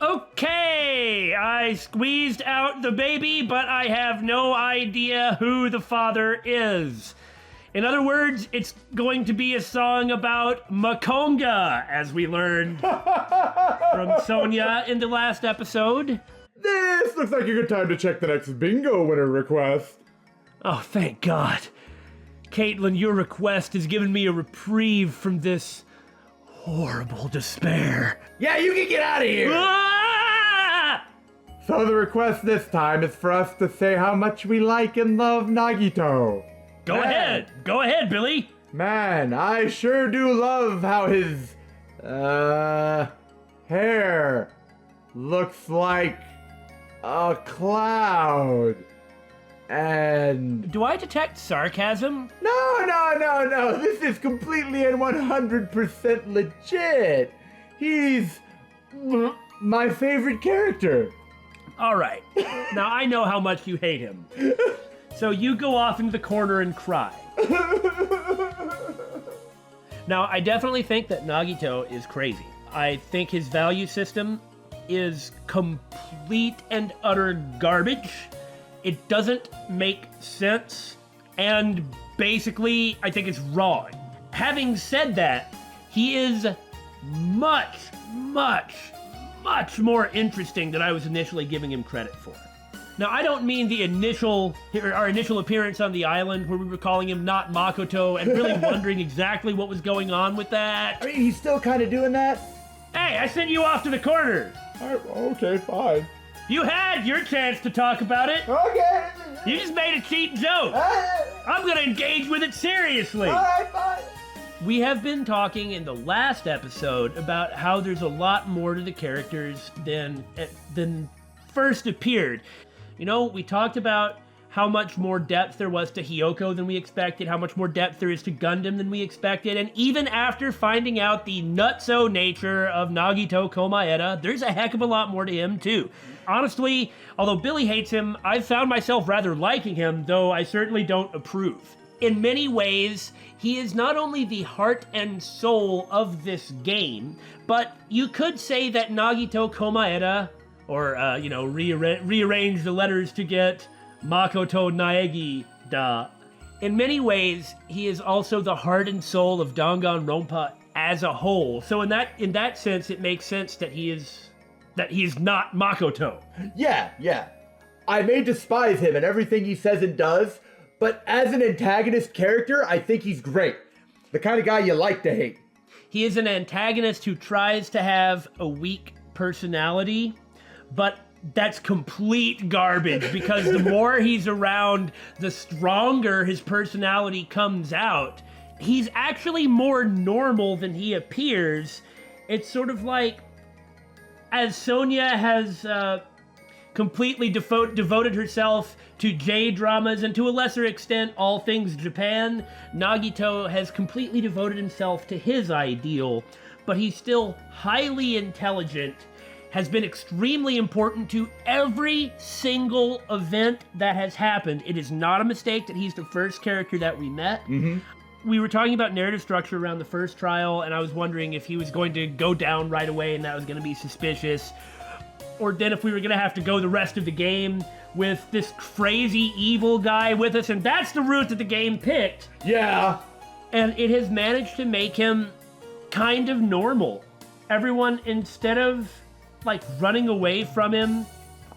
Okay, I squeezed out the baby, but I have no idea who the father is. In other words, it's going to be a song about Makonga, as we learned from Sonia in the last episode. This looks like a good time to check the next bingo winner request. Oh, thank God. Caitlin, your request has given me a reprieve from this horrible despair. Yeah, you can get out of here! Ah! So the request this time is for us to say how much we like and love Nagito. Go ahead, Billy. Man, I sure do love how his, hair looks like a cloud. And... Do I detect sarcasm? No. This is completely and 100% legit. He's my favorite character. All right. Now I know how much you hate him. So you go off into the corner and cry. Now, I definitely think that Nagito is crazy. I think his value system is complete and utter garbage. It doesn't make sense, and basically, I think it's wrong. Having said that, he is much more interesting than I was initially giving him credit for. Now, I don't mean our initial appearance on the island where we were calling him not Makoto and really wondering exactly what was going on with that. I mean, he's still kind of doing that. Hey, I sent you off to the corner. Okay, fine. You had your chance to talk about it. Okay. You just made a cheap joke. I'm gonna engage with it seriously. All right, fine. We have been talking in the last episode about how there's a lot more to the characters than first appeared. You know, we talked about how much more depth there was to Hiyoko than we expected, how much more depth there is to Gundam than we expected, and even after finding out the nutso nature of Nagito Komaeda, there's a heck of a lot more to him too. Honestly, although Billy hates him, I've found myself rather liking him, though I certainly don't approve. In many ways, he is not only the heart and soul of this game, but you could say that Nagito Komaeda, or, rearrange the letters to get Makoto Naegi da. In many ways, he is also the heart and soul of Danganronpa as a whole. So in that sense, it makes sense that he is not Makoto. Yeah. I may despise him and everything he says and does, but as an antagonist character, I think he's great. The kind of guy you like to hate. He is an antagonist who tries to have a weak personality, but that's complete garbage because the more he's around, the stronger his personality comes out. He's actually more normal than he appears. It's sort of like, as Sonia has completely devoted herself to J-dramas and to a lesser extent all things Japan, Nagito has completely devoted himself to his ideal, but he's still highly intelligent, has been extremely important to every single event that has happened. It is not a mistake that he's the first character that we met. Mm-hmm. We were talking about narrative structure around the first trial, and I was wondering if he was going to go down right away and that was going to be suspicious, or then if we were going to have to go the rest of the game with this crazy evil guy with us, and that's the route that the game picked. Yeah. And it has managed to make him kind of normal. Everyone, instead of running away from him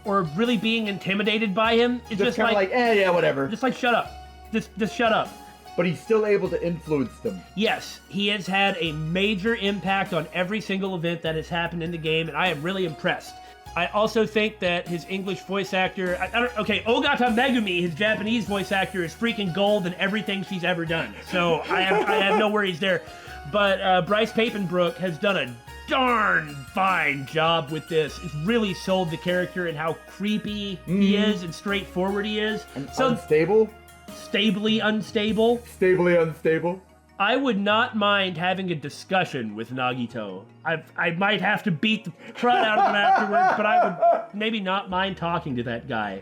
or really being intimidated by him, it's just kind of yeah, whatever. Just shut up. Just shut up. But he's still able to influence them. Yes, he has had a major impact on every single event that has happened in the game, and I am really impressed. I also think that his English voice actor, Ogata Megumi, his Japanese voice actor, is freaking gold in everything she's ever done. So I have no worries there. But Bryce Papenbrook has done a darn fine job with this. It's really sold the character and how creepy he is and straightforward he is. And so unstable? Stably unstable. Stably unstable. I would not mind having a discussion with Nagito. I might have to beat the crud out of him afterwards, but I would maybe not mind talking to that guy.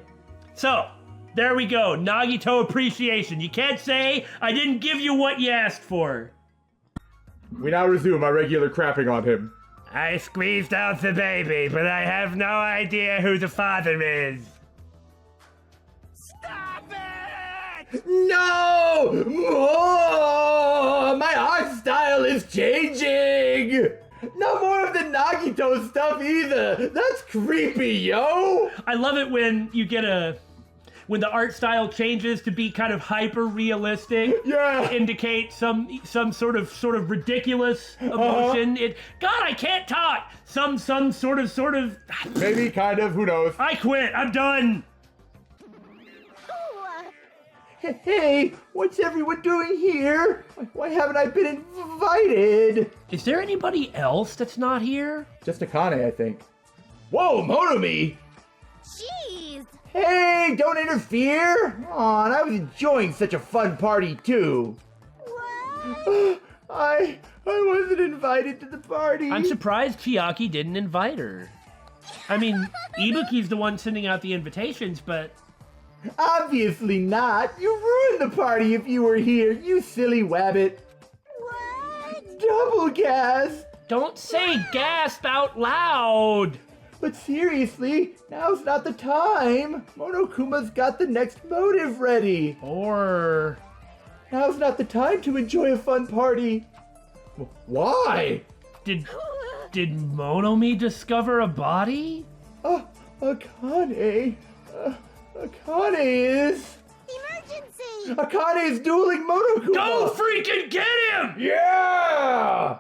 So, there we go. Nagito appreciation. You can't say I didn't give you what you asked for. We now resume our regular crapping on him. I squeezed out the baby, but I have no idea who the father is. Stop it! No! Oh, my art style is changing! No more of the Nagito stuff either! That's creepy, yo! I love it when you get when the art style changes to be kind of hyper realistic. Yeah. Indicate some sort of ridiculous emotion. God, I can't talk. Some sort of. Maybe, kind of, who knows? I quit. I'm done. Hey, what's everyone doing here? Why haven't I been invited? Is there anybody else that's not here? Just Akane, I think. Whoa, Monomi! Jeez! Hey, don't interfere! Aw, and I was enjoying such a fun party too. What? I wasn't invited to the party. I'm surprised Chiaki didn't invite her. I mean, Ibuki's the one sending out the invitations, but... Obviously not. You ruined the party if you were here, you silly wabbit. What? Double gas! Don't say gasp out loud! But seriously, now's not the time. Monokuma's got the next motive ready. Or... Now's not the time to enjoy a fun party. Why? Did Monomi discover a body? Akane. Akane is... Emergency! Akane is dueling Monokuma! Go freaking get him! Yeah!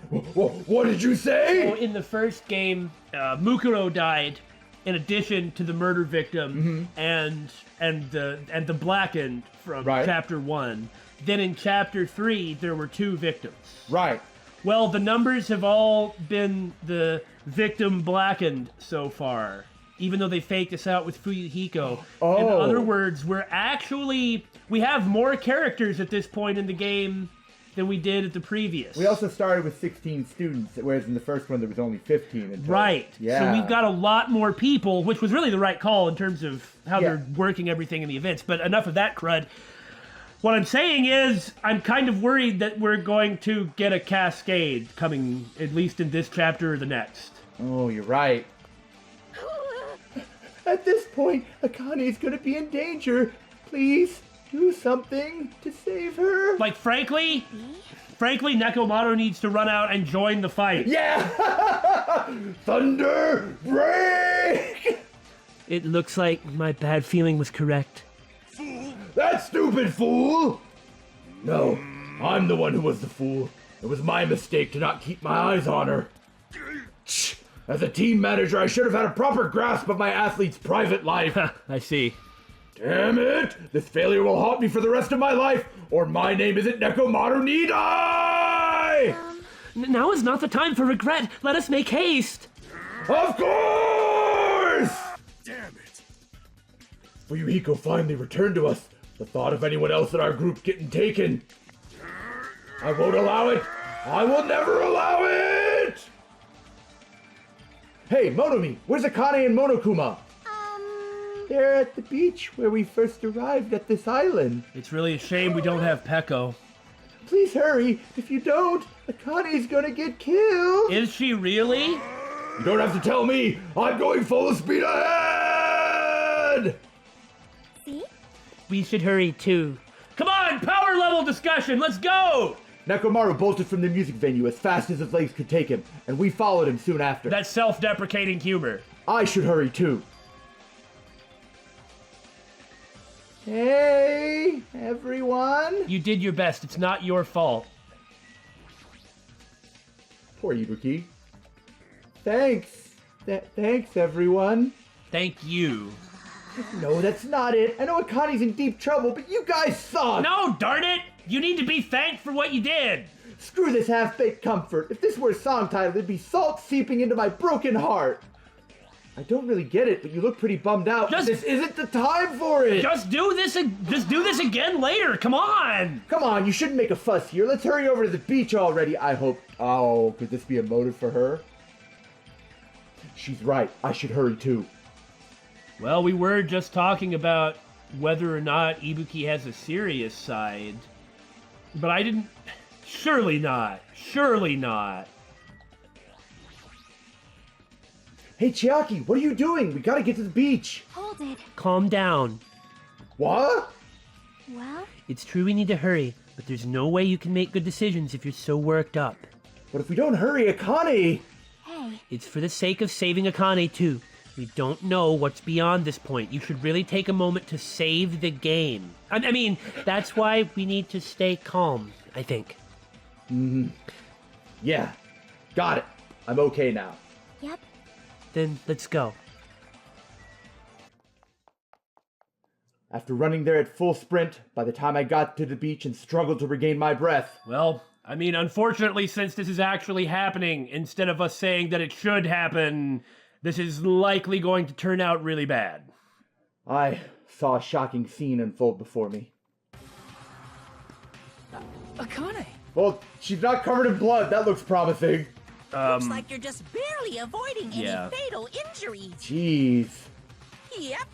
What did you say? So in the first game, Mukuro died, in addition to the murder victim and the blackened from chapter 1. Then in chapter 3, there were 2 victims. Right. Well, the numbers have all been the victim blackened so far, even though they faked us out with Fuyuhiko. Oh. In other words, we have more characters at this point in the game than we did at the previous. We also started with 16 students, whereas in the first one there was only 15. Until, Right. Yeah. So we've got a lot more people, which was really the right call in terms of how they're working everything in the events. But enough of that crud. What I'm saying is, I'm kind of worried that we're going to get a cascade coming, at least in this chapter or the next. Oh, you're right. At this point, Akane's gonna be in danger. Please, do something to save her. Like, frankly, Nekomaru needs to run out and join the fight. Yeah! Thunder, break! It looks like my bad feeling was correct. That stupid fool! No, I'm the one who was the fool. It was my mistake to not keep my eyes on her. As a team manager, I should have had a proper grasp of my athlete's private life. I see. Damn it! This failure will haunt me for the rest of my life, or my name isn't Nekomaru Nidai! Now is not the time for regret. Let us make haste. Of course! Damn it! Fuyuhiko finally returned to us. The thought of anyone else in our group getting taken. I won't allow it. I will never allow it! Hey, Monomi, where's Akane and Monokuma? They're at the beach where we first arrived at this island. It's really a shame we don't have Peko. Please hurry. If you don't, Akane's gonna get killed. Is she really? You don't have to tell me. I'm going full speed ahead. See? We should hurry too. Come on, power level discussion. Let's go. Nekomaru bolted from the music venue as fast as his legs could take him, and we followed him soon after. That's self-deprecating humor. I should hurry too. Hey, everyone. You did your best. It's not your fault. Poor Ibuki. Thanks. Thanks, everyone. Thank you. No, that's not it. I know Akane's in deep trouble, but you guys suck. No, darn it! You need to be thanked for what you did. Screw this half-baked comfort. If this were a song title, it'd be salt seeping into my broken heart. I don't really get it, but you look pretty bummed out. This isn't the time for it. Just do this again later. Come on. Come on, you shouldn't make a fuss here. Let's hurry over to the beach already. I hope. Oh, could this be a motive for her? She's right. I should hurry too. Well, we were just talking about whether or not Ibuki has a serious side. But I didn't... Surely not. Surely not. Hey, Chiaki, what are you doing? We gotta get to the beach. Hold it. Calm down. What? Well, It's true we need to hurry, but there's no way you can make good decisions if you're so worked up. But if we don't hurry, Akane... hey. It's for the sake of saving Akane, too. We don't know what's beyond this point. You should really take a moment to save the game. I mean, that's why we need to stay calm, I think. Yeah, got it. I'm okay now. Yep. Then let's go. After running there at full sprint, by the time I got to the beach and struggled to regain my breath... Well, I mean, unfortunately, since this is actually happening, instead of us saying that it should happen, this is likely going to turn out really bad. I saw a shocking scene unfold before me. Akane! Well, she's not covered in blood. That looks promising. Looks like you're just barely avoiding yeah. any fatal injuries. Jeez. Yep.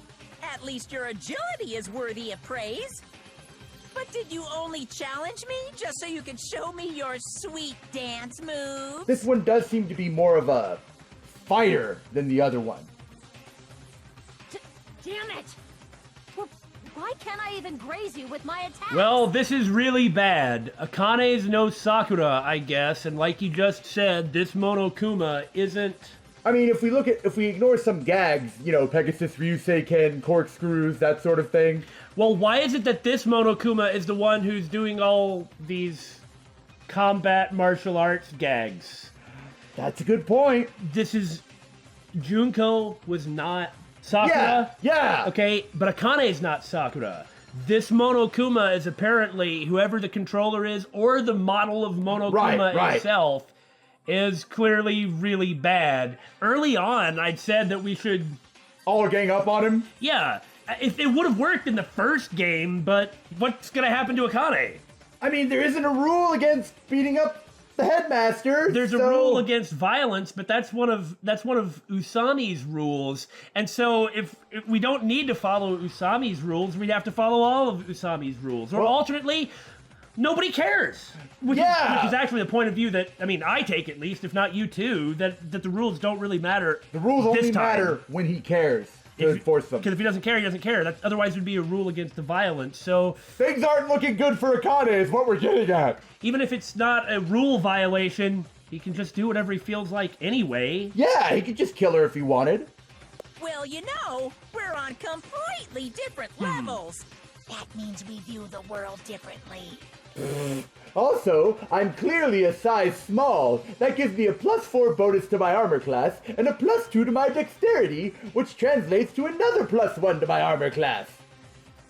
At least your agility is worthy of praise. But did you only challenge me just so you could show me your sweet dance moves? This one does seem to be more of a fighter than the other one. Damn it! Why can't I even graze you with my attack? Well, this is really bad. Akane's no Sakura, I guess, and like you just said, this Monokuma isn't... I mean, if we ignore some gags, you know, Pegasus Ryuseiken, corkscrews, that sort of thing. Well, why is it that this Monokuma is the one who's doing all these combat martial arts gags? That's a good point. This is... Junko was not Sakura? Yeah! Okay, but Akane is not Sakura. This Monokuma is apparently, whoever the controller is, or the model of Monokuma Right. itself, is clearly really bad. Early on, I'd said that we should... All gang up on him? Yeah, it would have worked in the first game, but what's gonna happen to Akane? I mean, there isn't a rule against beating up the headmaster. There's a rule against violence, but that's one of Usami's rules. And so if we don't need to follow Usami's rules, we'd have to follow all of Usami's rules. Or alternately, nobody cares. Which is actually the point of view that, I mean, I take at least, if not you too, that the rules don't really matter. The rules only matter when he cares to enforce them. Because if he doesn't care, he doesn't care. Otherwise, it would be a rule against the violence. So things aren't looking good for Akane is what we're getting at. Even if it's not a rule violation, he can just do whatever he feels like anyway. Yeah, he could just kill her if he wanted. Well, you know, we're on completely different levels. That means we view the world differently. Also, I'm clearly a size small. That gives me a +4 bonus to my armor class and a +2 to my dexterity, which translates to another +1 to my armor class.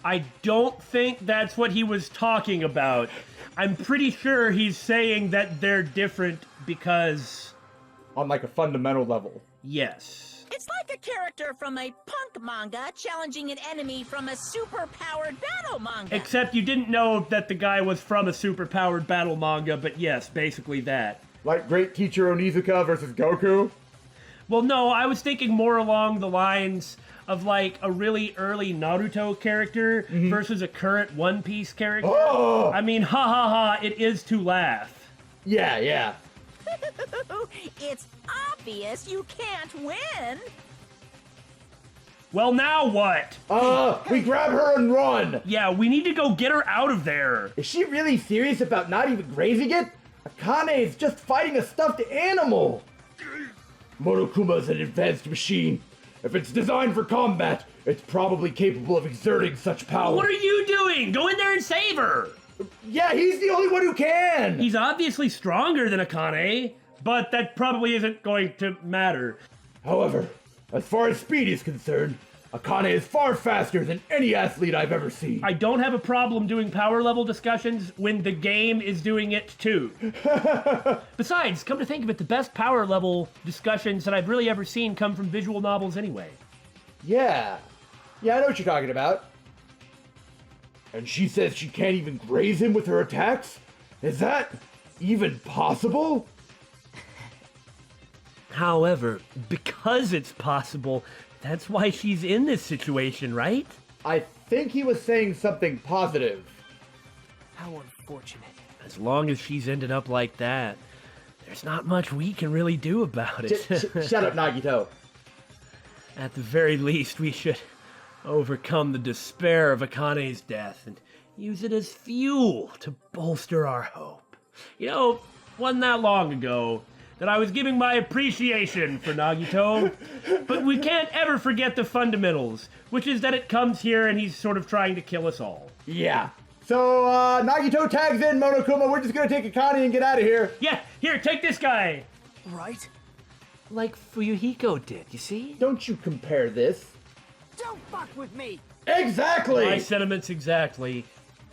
I don't think that's what he was talking about. I'm pretty sure he's saying that they're different because... On like a fundamental level. Yes. It's like a character from a punk manga challenging an enemy from a super-powered battle manga. Except you didn't know that the guy was from a super-powered battle manga, but yes, basically that. Like Great Teacher Onizuka versus Goku? Well, no, I was thinking more along the lines of like a really early Naruto character versus a current One Piece character. Oh! I mean, ha ha ha, it is to laugh. Yeah. It's obvious you can't win. Well, now what? We grab her and run! Yeah, we need to go get her out of there. Is she really serious about not even grazing it? Akane is just fighting a stuffed animal! Monokuma is an advanced machine. If it's designed for combat, it's probably capable of exerting such power. What are you doing? Go in there and save her. Yeah, he's the only one who can! He's obviously stronger than Akane, but that probably isn't going to matter. However, as far as speed is concerned, Akane is far faster than any athlete I've ever seen. I don't have a problem doing power level discussions when the game is doing it too. Besides, come to think of it, the best power level discussions that I've really ever seen come from visual novels anyway. Yeah, I know what you're talking about. And she says she can't even graze him with her attacks? Is that even possible? However, because it's possible, that's why she's in this situation, right? I think he was saying something positive. How unfortunate. As long as she's ended up like that, there's not much we can really do about it. Shut up, Nagito. At the very least, we should overcome the despair of Akane's death and use it as fuel to bolster our hope. You know, wasn't that long ago that I was giving my appreciation for Nagito, but we can't ever forget the fundamentals, which is that it comes here and he's sort of trying to kill us all. Yeah. So, Nagito tags in Monokuma. We're just gonna take Akane and get out of here. Yeah, here, take this guy. Right? Like Fuyuhiko did, you see? Don't you compare this. Don't fuck with me! Exactly! My sentiments exactly.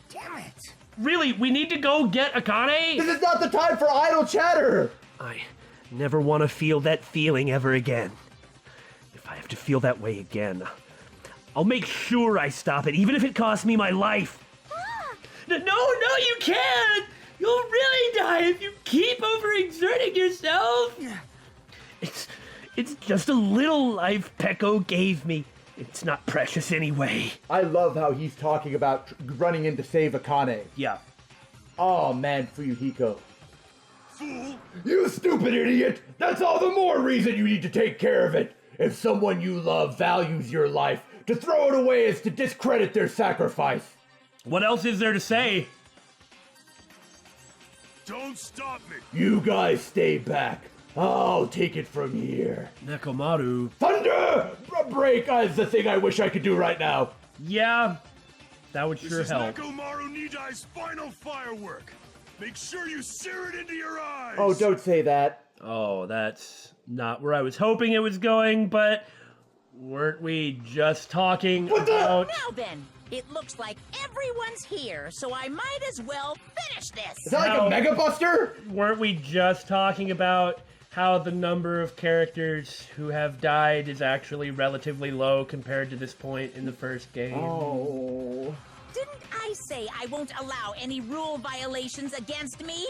Damn it! Really, we need to go get Akane? This is not the time for idle chatter! I never want to feel that feeling ever again. If I have to feel that way again, I'll make sure I stop it, even if it costs me my life. No, you can't! You'll really die if you keep overexerting yourself! It's just a little life Peko gave me. It's not precious anyway. I love how he's talking about running in to save Akane. Yeah. Oh man, Fuyuhiko. Fool! You stupid idiot! That's all the more reason you need to take care of it. If someone you love values your life, to throw it away is to discredit their sacrifice. What else is there to say? Don't stop me! You guys stay back. I'll take it from here. Nekomaru. Thunder! Break is the thing I wish I could do right now. Yeah, that would This sure is help. Nekomaru Nidai's final firework! Make sure you sear it into your eyes! Oh, don't say that. Oh, that's not where I was hoping it was going, but weren't we just talking about... Now then, it looks like everyone's here, so I might as well finish Is this. that like a Mega Buster? Weren't we just talking about how the number of characters who have died is actually relatively low compared to this point in the first game? Oh. Didn't I say I won't allow any rule violations against me?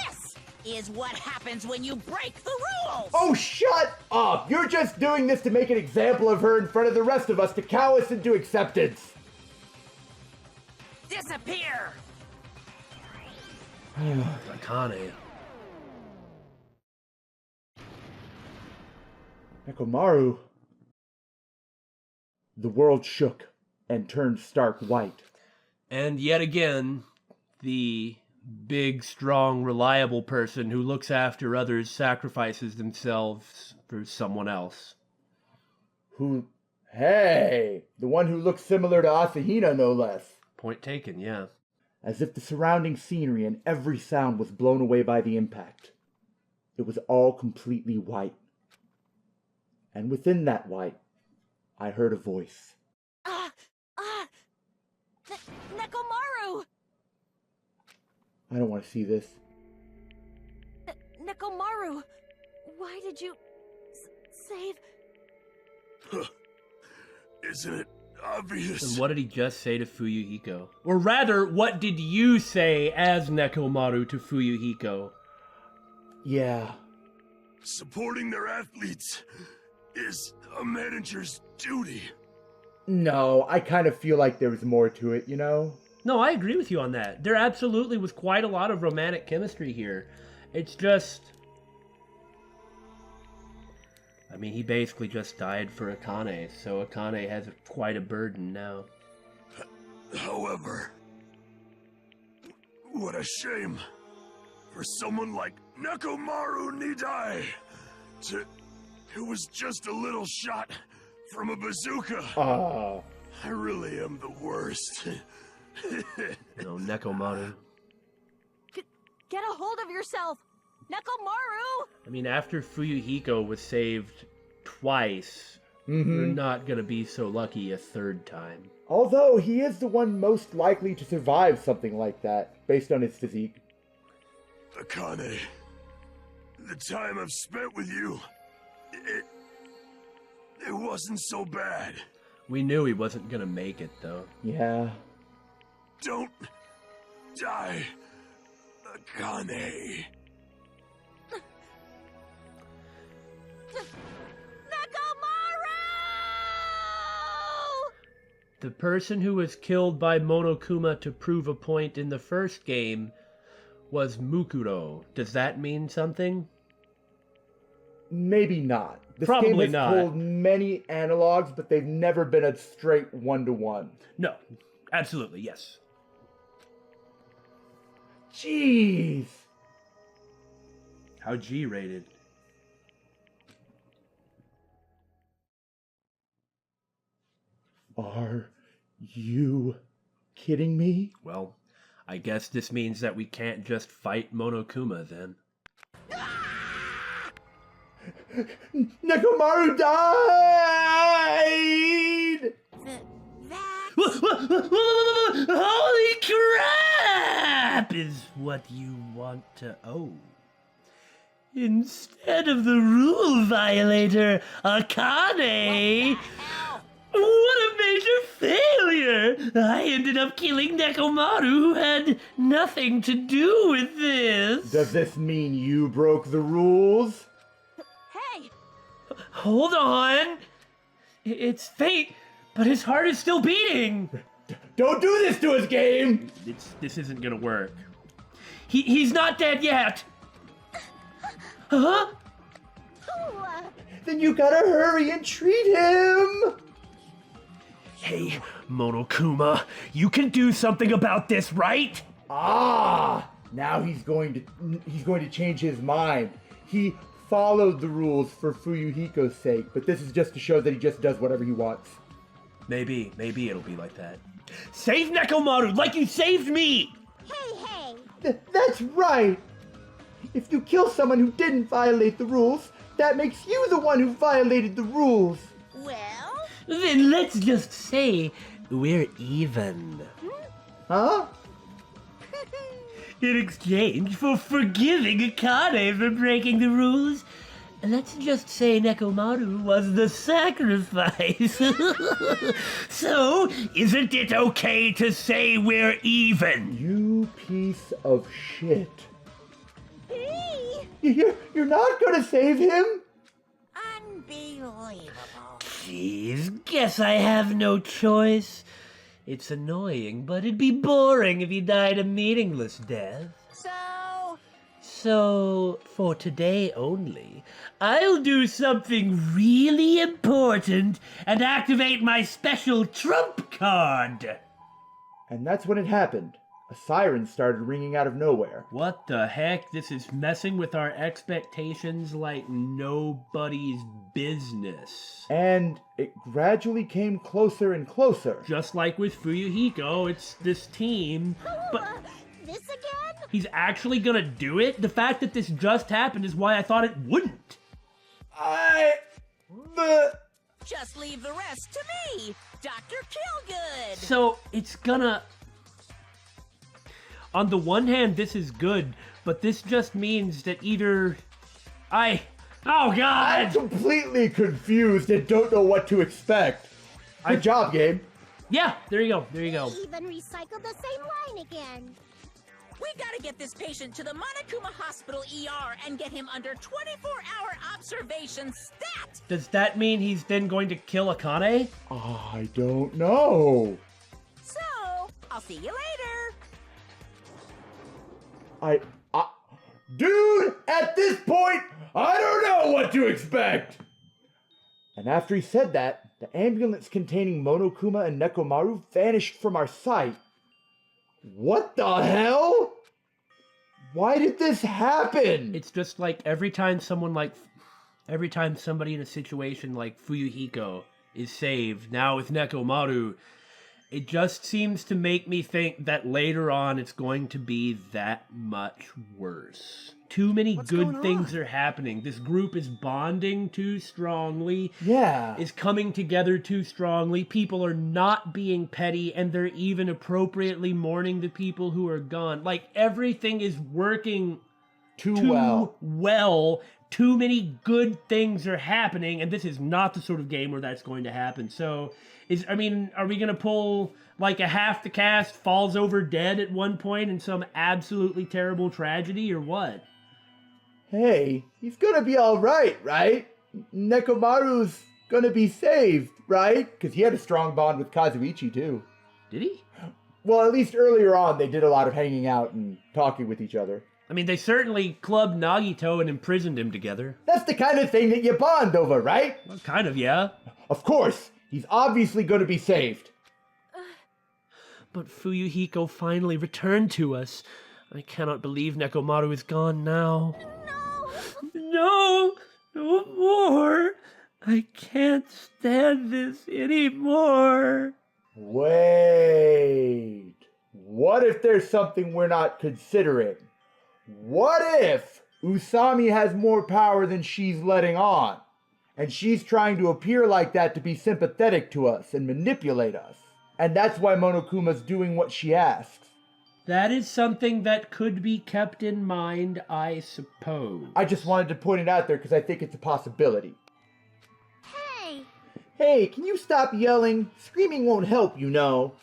This is what happens when you break the rules! Oh, shut up! You're just doing this to make an example of her in front of the rest of us to cow us into acceptance. Disappear! Akane. Nekomaru. The world shook and turned stark white. And yet again, the big, strong, reliable person who looks after others sacrifices themselves for someone else. Who? Hey! The one who looks similar to Asahina, no less. Point taken, yeah. As if the surrounding scenery and every sound was blown away by the impact. It was all completely white. And within that white, I heard a voice. Nekomaru! I don't want to see this. Nekomaru, why did you save... Isn't it obvious? And what did he just say to Fuyuhiko? Or rather, what did you say as Nekomaru to Fuyuhiko? Yeah. Supporting their athletes is a manager's duty. No, I kind of feel like there was more to it, you know? No, I agree with you on that. There absolutely was quite a lot of romantic chemistry here. It's just... I mean, he basically just died for Akane, so Akane has quite a burden now. However, what a shame for someone like Nekomaru Nidai who was just a little shot from a bazooka. I really am the worst. No, Nekomaru. Get a hold of yourself! Nekomaru! I mean, after Fuyuhiko was saved twice, we're not gonna be so lucky a third time. Although he is the one most likely to survive something like that, based on his physique. Akane, the time I've spent with you, it wasn't so bad. We knew he wasn't gonna make it, though. Yeah. Don't die, Akane. The person who was killed by Monokuma to prove a point in the first game was Mukuro. Does that mean something? maybe not. This Probably game has not. pulled many analogs, but they've never been a straight one-to-one. No, absolutely, yes. Jeez. How G-rated? Are you kidding me? Well, I guess this means that we can't just fight Monokuma then. Nekomaru died! Holy crap! Is what you want to owe. Instead of the rule violator, Akane! What a major failure! I ended up killing Nekomaru, who had nothing to do with this. Does this mean you broke the rules? Hey! Hold on! It's fate, but his heart is still beating! Don't do this to us, game! This isn't gonna work. He's not dead yet! Huh? Then you gotta hurry and treat him! Hey, Monokuma, you can do something about this, right? Ah! Now he's going to change his mind. He followed the rules for Fuyuhiko's sake, but this is just to show that he just does whatever he wants. Maybe it'll be like that. Save Nekomaru like you saved me! Hey! That's right! If you kill someone who didn't violate the rules, that makes you the one who violated the rules. Well, Then let's just say we're even. Huh? In exchange for forgiving Akane for breaking the rules, let's just say Nekomaru was the sacrifice. So, isn't it okay to say we're even? You piece of shit. Hey! You're not gonna save him? unbelievable. Jeez, guess I have no choice. It's annoying, but it'd be boring if he died a meaningless death. So, for today only, I'll do something really important and activate my special trump card. And that's when it happened. A siren started ringing out of nowhere. What the heck? This is messing with our expectations like nobody's business. And it gradually came closer and closer. Just like with Fuyuhiko, it's this team, but This again? he's actually gonna do it? The fact that this just happened is why I thought it wouldn't. Just leave the rest to me, Dr. Killgood. So it's gonna... On the one hand, this is good, but this just means that either Oh, I'm God! completely confused and don't know what to expect. Good job, Gabe. Yeah, there you go, there you go. Even recycled the same line again. We gotta get this patient to the Monokuma Hospital ER and get him under 24-hour observation stat. Does that mean he's then going to kill Akane? I don't know. So, I'll see you later. Dude, at this point, I don't know what to expect. And after he said that, the ambulance containing Monokuma and Nekomaru vanished from our sight. What the hell? Why did this happen? It's just like every time somebody in a situation like Fuyuhiko is saved, now with Nekomaru, it just seems to make me think that later on it's going to be that much worse. Too many good things are happening. This group is bonding too strongly. Yeah. Is coming together too strongly. People are not being petty, and they're even appropriately mourning the people who are gone. Like, everything is working Too well. Too many good things are happening, and this is not the sort of game where that's going to happen. So, are we going to pull like a half the cast falls over dead at one point in some absolutely terrible tragedy, or what? Hey, he's gonna be alright, right? Nekomaru's gonna be saved, right? Because he had a strong bond with Kazuichi, too. Did he? Well, at least earlier on, they did a lot of hanging out and talking with each other. I mean, they certainly clubbed Nagito and imprisoned him together. That's the kind of thing that you bond over, right? Well, kind of, yeah. Of course. He's obviously going to be saved. But Fuyuhiko finally returned to us. I cannot believe Nekomaru is gone now. No! No more! I can't stand this anymore. Wait. What if there's something we're not considering? What if Usami has more power than she's letting on? And she's trying to appear like that to be sympathetic to us and manipulate us. And that's why Monokuma's doing what she asks. That is something that could be kept in mind, I suppose. I just wanted to point it out there because I think it's a possibility. Hey! Hey, can you stop yelling? Screaming won't help, you know.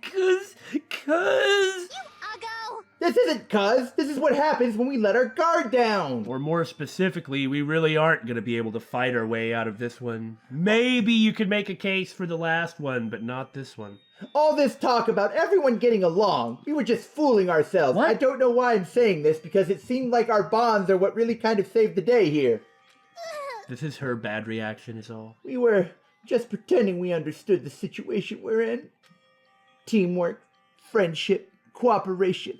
Cause... You uggo! This isn't cuz. This is what happens when we let our guard down. Or more specifically, we really aren't going to be able to fight our way out of this one. Maybe you could make a case for the last one, but not this one. All this talk about everyone getting along, we were just fooling ourselves. What? I don't know why I'm saying this because it seemed like our bonds are what really kind of saved the day here. This is her bad reaction is all. We were just pretending we understood the situation we're in. Teamwork, friendship, cooperation.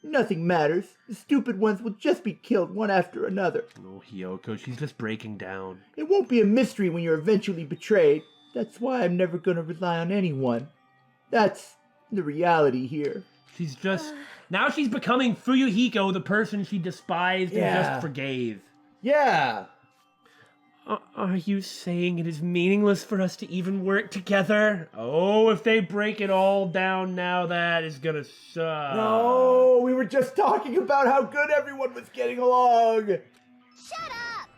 Nothing matters. The stupid ones will just be killed one after another. Oh, Hiyoko, she's just breaking down. It won't be a mystery when you're eventually betrayed. That's why I'm never gonna rely on anyone. That's the reality here. She's just... Now she's becoming Fuyuhiko, the person she despised and just forgave. Yeah. Are you saying it is meaningless for us to even work together? Oh, if they break it all down now, that is gonna suck. No, we were just talking about how good everyone was getting along. Shut up!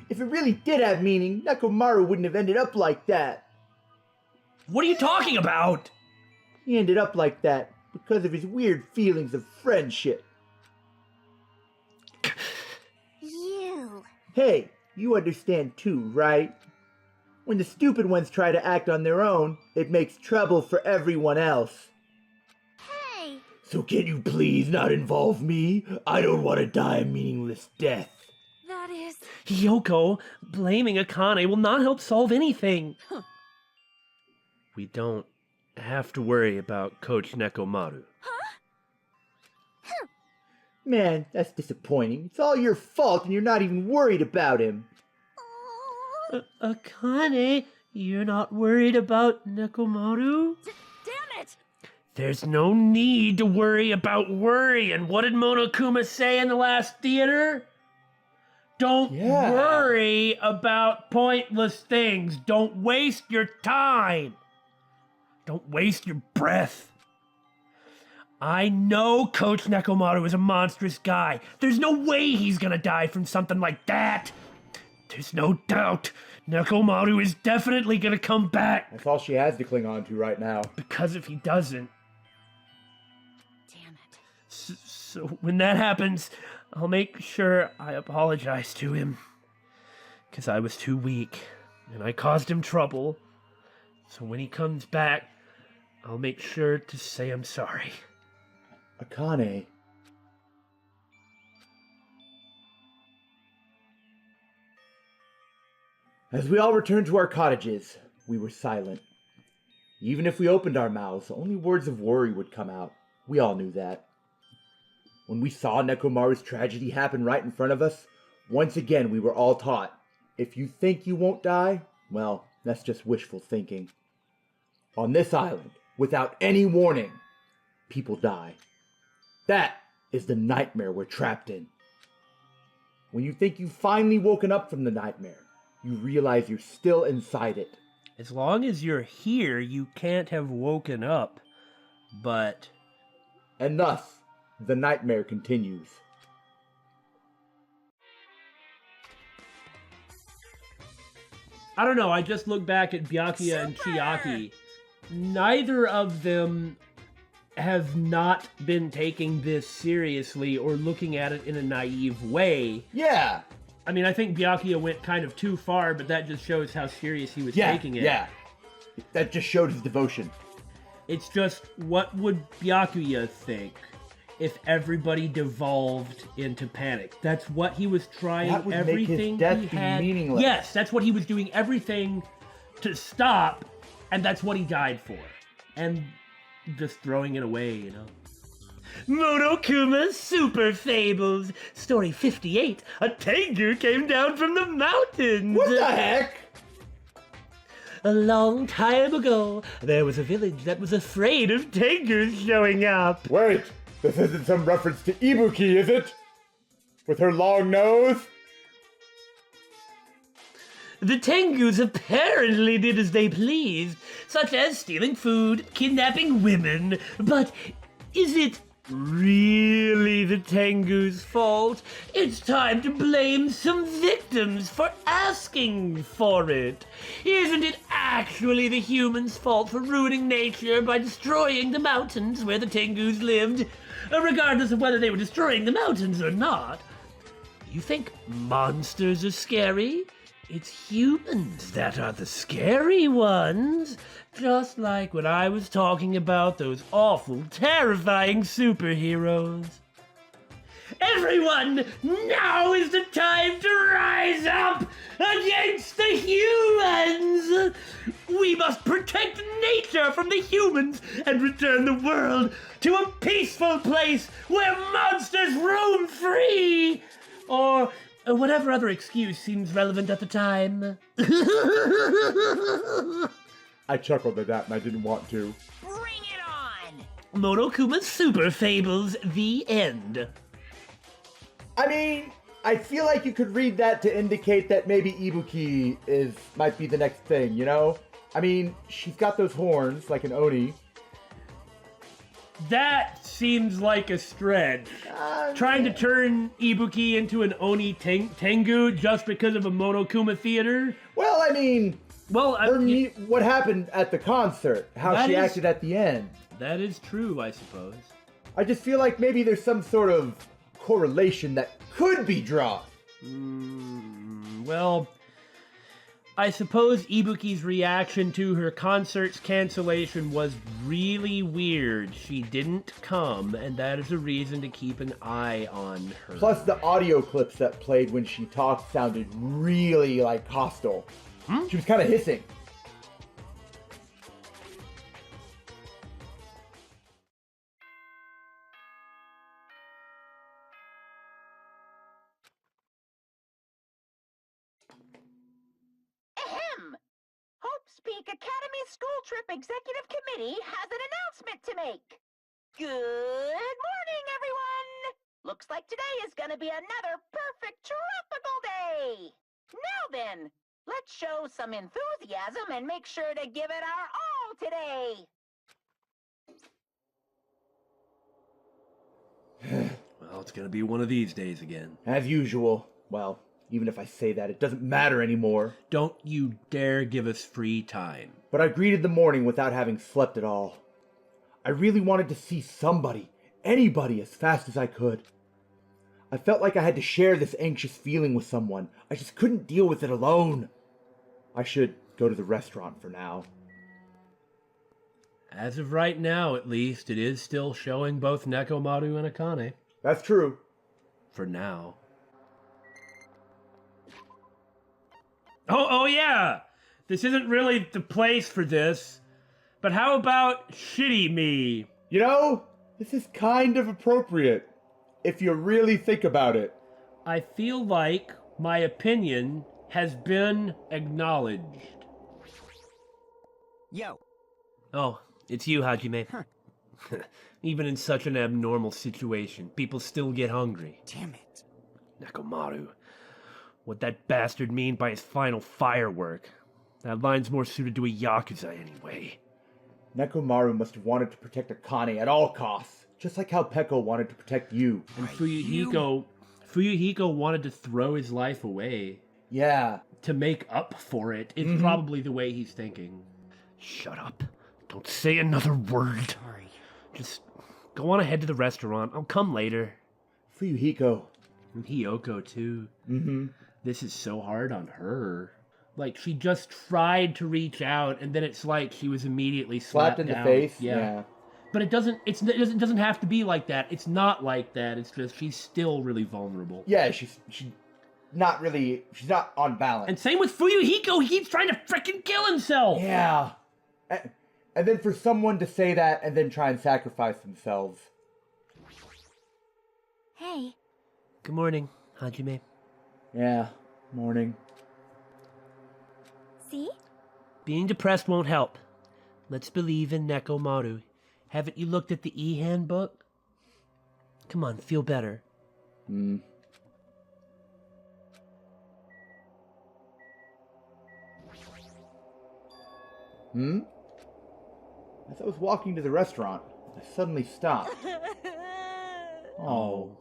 If it really did have meaning, Nekomaru wouldn't have ended up like that. What are you talking about? He ended up like that because of his weird feelings of friendship. You. Hey, you understand too, right? When the stupid ones try to act on their own, it makes trouble for everyone else. Hey! So can you please not involve me? I don't want to die a meaningless death. That is... Hiyoko, blaming Akane will not help solve anything. We don't have to worry about Coach Nekomaru. Man, that's disappointing. It's all your fault and you're not even worried about him. Akane, you're not worried about Nekomaru? Damn it! There's no need to worry about worry. And what did Monokuma say in the last theater? Don't worry about pointless things. Don't waste your time. Don't waste your breath. I know Coach Nekomaru is a monstrous guy. There's no way he's gonna die from something like that. There's no doubt Nekomaru is definitely gonna come back. That's all she has to cling on to right now. Because if he doesn't... Damn it. So when that happens, I'll make sure I apologize to him. Because I was too weak, and I caused him trouble. So when he comes back, I'll make sure to say I'm sorry. Akane. As we all returned to our cottages, we were silent. Even if we opened our mouths, only words of worry would come out. We all knew that. When we saw Nekomaru's tragedy happen right in front of us, once again we were all taught, if you think you won't die, well, that's just wishful thinking. On this island, without any warning, people die. That is the nightmare we're trapped in. When you think you've finally woken up from the nightmare, you realize you're still inside it. As long as you're here, you can't have woken up. But... And thus, the nightmare continues. I don't know, I just look back at Byakuya and Chiaki. Neither of them have not been taking this seriously or looking at it in a naive way. Yeah! I mean, I think Byakuya went kind of too far, but that just shows how serious he was taking it. Yeah. That just showed his devotion. It's just, what would Byakuya think? if everybody devolved into panic. That's what he was trying. That would everything make his death he be had. meaningless. Yes, that's what he was doing. Everything to stop, and that's what he died for. And just throwing it away, you know. Monokuma Super Fables, Story 58. A Tengu came down from the mountains. What the heck? A long time ago, there was a village that was afraid of Tengus showing up. Wait, this isn't some reference to Ibuki, is it? With her long nose? The Tengus apparently did as they pleased, such as stealing food, kidnapping women. But is it really the Tengu's fault? It's time to blame some victims for asking for it. Isn't it actually the humans' fault for ruining nature by destroying the mountains where the Tengus lived? Regardless of whether they were destroying the mountains or not. You think monsters are scary? It's humans that are the scary ones. Just like when I was talking about those awful, terrifying superheroes. Everyone, now is the time to rise up against the humans! We must protect nature from the humans and return the world to a peaceful place where monsters roam free! Or whatever other excuse seems relevant at the time. I chuckled at that and I didn't want to. Bring it on! Monokuma Super Fables, the end. I mean, I feel like you could read that to indicate that maybe Ibuki might be the next thing, you know? I mean, she's got those horns like an Oni. That seems like a stretch. Trying to turn Ibuki into an Oni Tengu just because of a Monokuma theater? Well, I mean, Well, what happened at the concert, how she acted at the end. That is true, I suppose. I just feel like maybe there's some sort of correlation that could be drawn. Well, I suppose Ibuki's reaction to her concert's cancellation was really weird. She didn't come, and that is a reason to keep an eye on her. Plus, the audio clips that played when she talked sounded really, like, hostile. She was kind of hissing. Ahem! Hope's Peak Academy School Trip Executive Committee has an announcement to make. Good morning, everyone! Looks like today is gonna be another perfect tropical day! Now then, let's show some enthusiasm and make sure to give it our all today! Well, it's gonna be one of these days again. As usual. Well, even if I say that, it doesn't matter anymore. Don't you dare give us free time. But I greeted the morning without having slept at all. I really wanted to see somebody, anybody, as fast as I could. I felt like I had to share this anxious feeling with someone. I just couldn't deal with it alone. I should go to the restaurant for now. As of right now, at least, it is still showing both Nekomaru and Akane. That's true. For now. Oh yeah! This isn't really the place for this. But how about Shitty Me? You know, this is kind of appropriate, if you really think about it. I feel like my opinion has been acknowledged. Yo. Oh, it's you, Hajime. Even in such an abnormal situation, people still get hungry. Damn it. Nekomaru. What'd that bastard mean by his final firework? That line's more suited to a Yakuza anyway. Nekomaru must have wanted to protect Akane at all costs, just like how Peko wanted to protect you. And Fuyuhiko wanted to throw his life away. Yeah. To make up for it. It's probably the way he's thinking. Shut up. Don't say another word. Sorry. Just go on ahead to the restaurant. I'll come later. Fuyuhiko. And Hiyoko, too. This is so hard on her. Like, she just tried to reach out, and then it's like she was immediately slapped in down. the face? Yeah. But it doesn't have to be like that. It's not like that. It's just she's still really vulnerable. Yeah, she's not on balance. And same with Fuyuhiko. He keeps trying to frickin' kill himself. Yeah. And then for someone to say that and then try and sacrifice themselves. Hey. Good morning, Hajime. Yeah, morning. See? Being depressed won't help. Let's believe in Nekomaru. Haven't you looked at the e-handbook? Come on, feel better. Hmm? As I was walking to the restaurant, I suddenly stopped. Oh.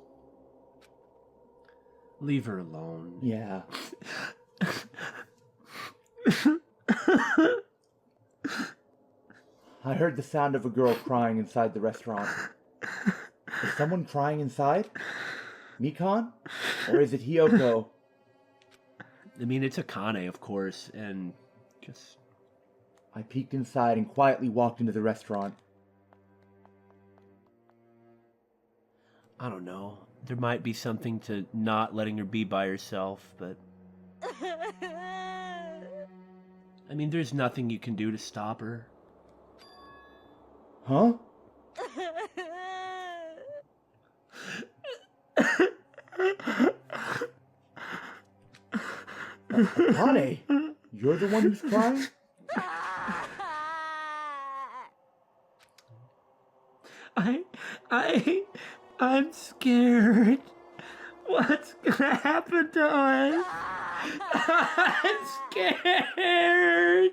Leave her alone. Yeah. I heard the sound of a girl crying inside the restaurant. Is someone crying inside? Mikan? Or is it Hiyoko? I mean, it's Akane, of course, and just... I peeked inside and quietly walked into the restaurant. I don't know. There might be something to not letting her be by herself, but... I mean, there's nothing you can do to stop her. Huh? Akane, you're the one who's crying? I'm scared. What's gonna happen to us? I'm scared.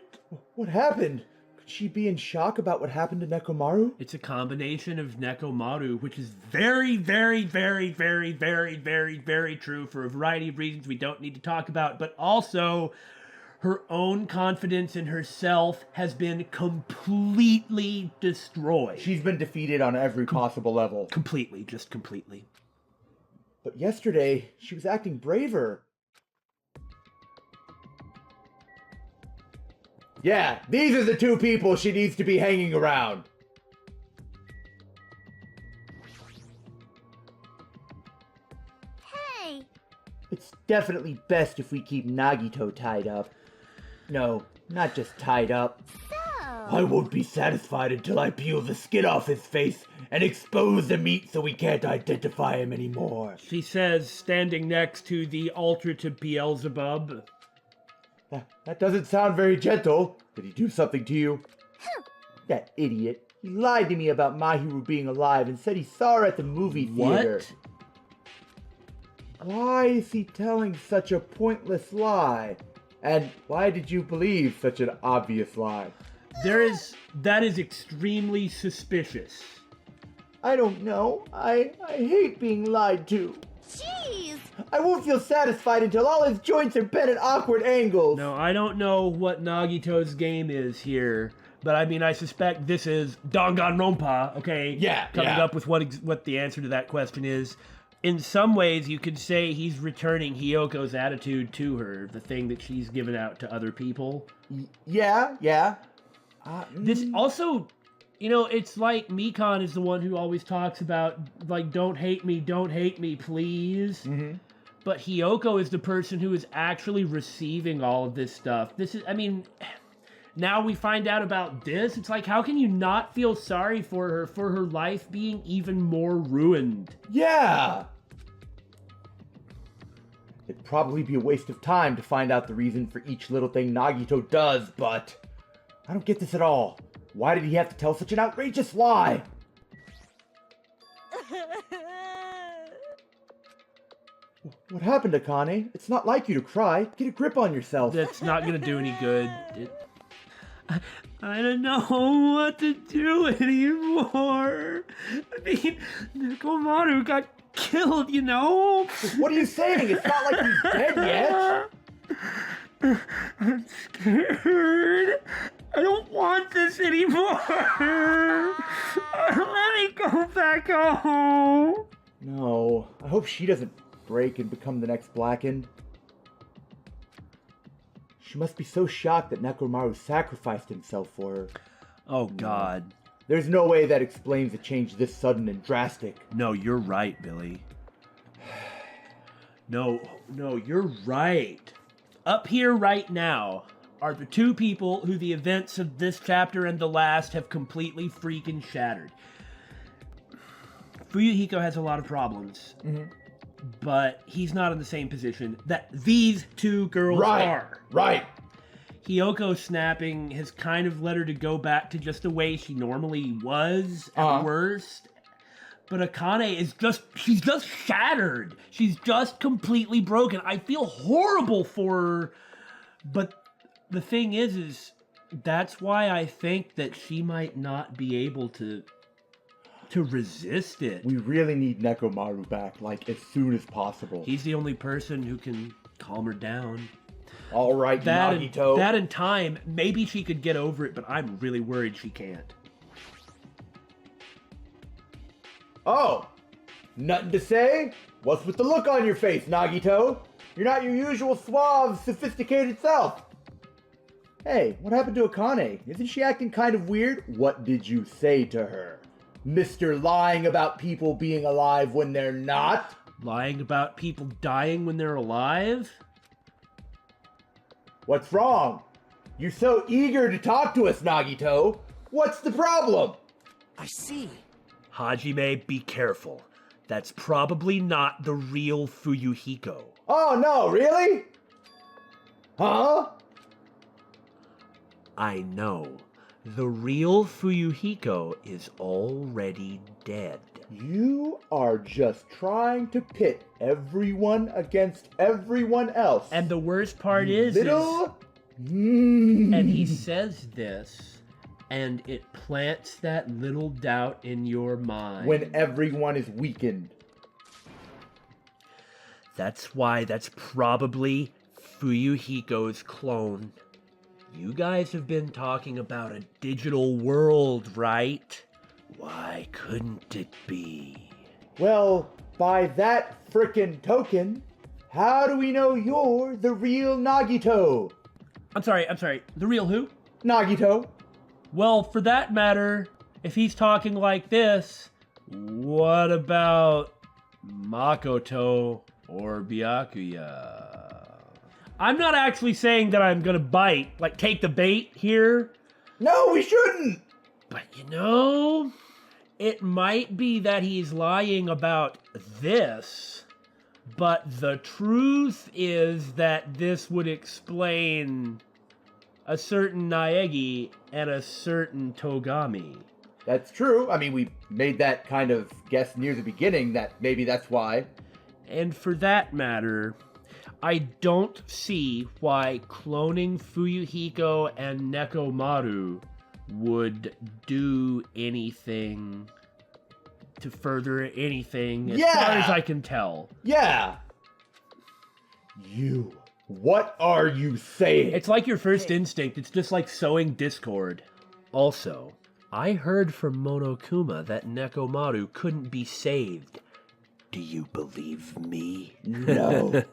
What happened? Could she be in shock about what happened to Nekomaru? It's a combination of Nekomaru, which is very, very, very, very, very, very, very true for a variety of reasons we don't need to talk about, but also her own confidence in herself has been completely destroyed. She's been defeated on every possible level. Completely, just completely. But yesterday, she was acting braver. Yeah, these are the two people she needs to be hanging around. Hey. It's definitely best if we keep Nagito tied up. No, not just tied up. So. I won't be satisfied until I peel the skin off his face and expose the meat so we can't identify him anymore. She says, standing next to the altar to Beelzebub. That doesn't sound very gentle. Did he do something to you? That idiot. He lied to me about Mahiru being alive and said he saw her at the movie theater. What? Why is he telling such a pointless lie? And why did you believe such an obvious lie? That is extremely suspicious. I don't know. I hate being lied to. Jeez. I won't feel satisfied until all his joints are bent at awkward angles. No, I don't know what Nagito's game is here, but I mean, I suspect this is Danganronpa, okay? Yeah, Coming yeah. up with what the answer to that question is. In some ways, you could say he's returning Hiyoko's attitude to her, the thing that she's given out to other people. Yeah. This also, you know, it's like Mikan is the one who always talks about, like, don't hate me, please. Mm-hmm. But Hiyoko is the person who is actually receiving all of this stuff. This is, I mean, now we find out about this. It's like, how can you not feel sorry for her life being even more ruined? Yeah! It'd probably be a waste of time to find out the reason for each little thing Nagito does, but I don't get this at all. Why did he have to tell such an outrageous lie? What happened, Akane? It's not like you to cry. Get a grip on yourself. That's not gonna do any good. I don't know what to do anymore. I mean, Nekomaru got killed, you know? What are you saying? It's not like he's dead yet. I'm scared. I don't want this anymore. Let me go back home. No, I hope she doesn't break and become the next Blackened. She must be so shocked that Nekomaru sacrificed himself for her. Oh, God. There's no way that explains a change this sudden and drastic. No, you're right, Billy. No, you're right. Up here right now are the two people who the events of this chapter and the last have completely freaking shattered. Fuyuhiko has a lot of problems, but he's not in the same position that these two girls are. Right. Hiyoko snapping has kind of led her to go back to just the way she normally was at worst. But Akane is she's just shattered. She's just completely broken. I feel horrible for her. But the thing is that's why I think that she might not be able to resist it. We really need Nekomaru back, like, as soon as possible. He's the only person who can calm her down. All right, Nagito. That in time, maybe she could get over it, but I'm really worried she can't. Oh, nothing to say? What's with the look on your face, Nagito? You're not your usual suave, sophisticated self. Hey, what happened to Akane? Isn't she acting kind of weird? What did you say to her? Mr. Lying about people being alive when they're not? Lying about people dying when they're alive? What's wrong? You're so eager to talk to us, Nagito. What's the problem? I see. Hajime, be careful. That's probably not the real Fuyuhiko. Oh no, really? Huh? I know. The real Fuyuhiko is already dead. You are just trying to pit everyone against everyone else. And the worst part is... And he says this, and it plants that little doubt in your mind. When everyone is weakened. That's why that's probably Fuyuhiko's clone. You guys have been talking about a digital world, right? Why couldn't it be? Well, by that frickin' token, how do we know you're the real Nagito? I'm sorry, the real who? Nagito. Well, for that matter, if he's talking like this, what about Makoto or Byakuya? I'm not actually saying that I'm gonna bite, like take the bait here. No, we shouldn't! But it might be that he's lying about this, but the truth is that this would explain a certain Naegi and a certain Togami. That's true. I mean, we made that kind of guess near the beginning that maybe that's why. And for that matter, I don't see why cloning Fuyuhiko and Nekomaru would do anything to further anything as far as I can tell. Yeah. What are you saying? It's like your first instinct. It's just like sowing discord. Also, I heard from Monokuma that Nekomaru couldn't be saved. Do you believe me? No.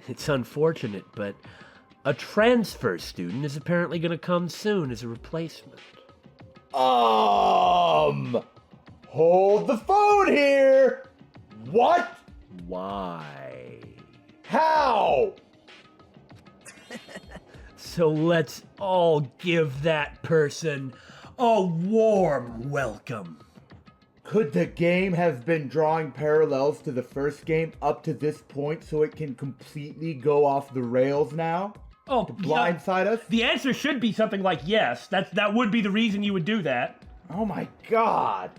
It's unfortunate, but a transfer student is apparently going to come soon as a replacement. Hold the phone here! What? Why? How? So let's all give that person a warm welcome. Could the game have been drawing parallels to the first game up to this point so it can completely go off the rails now? Oh, to blindside us? The answer should be something like yes. That would be the reason you would do that. Oh my god.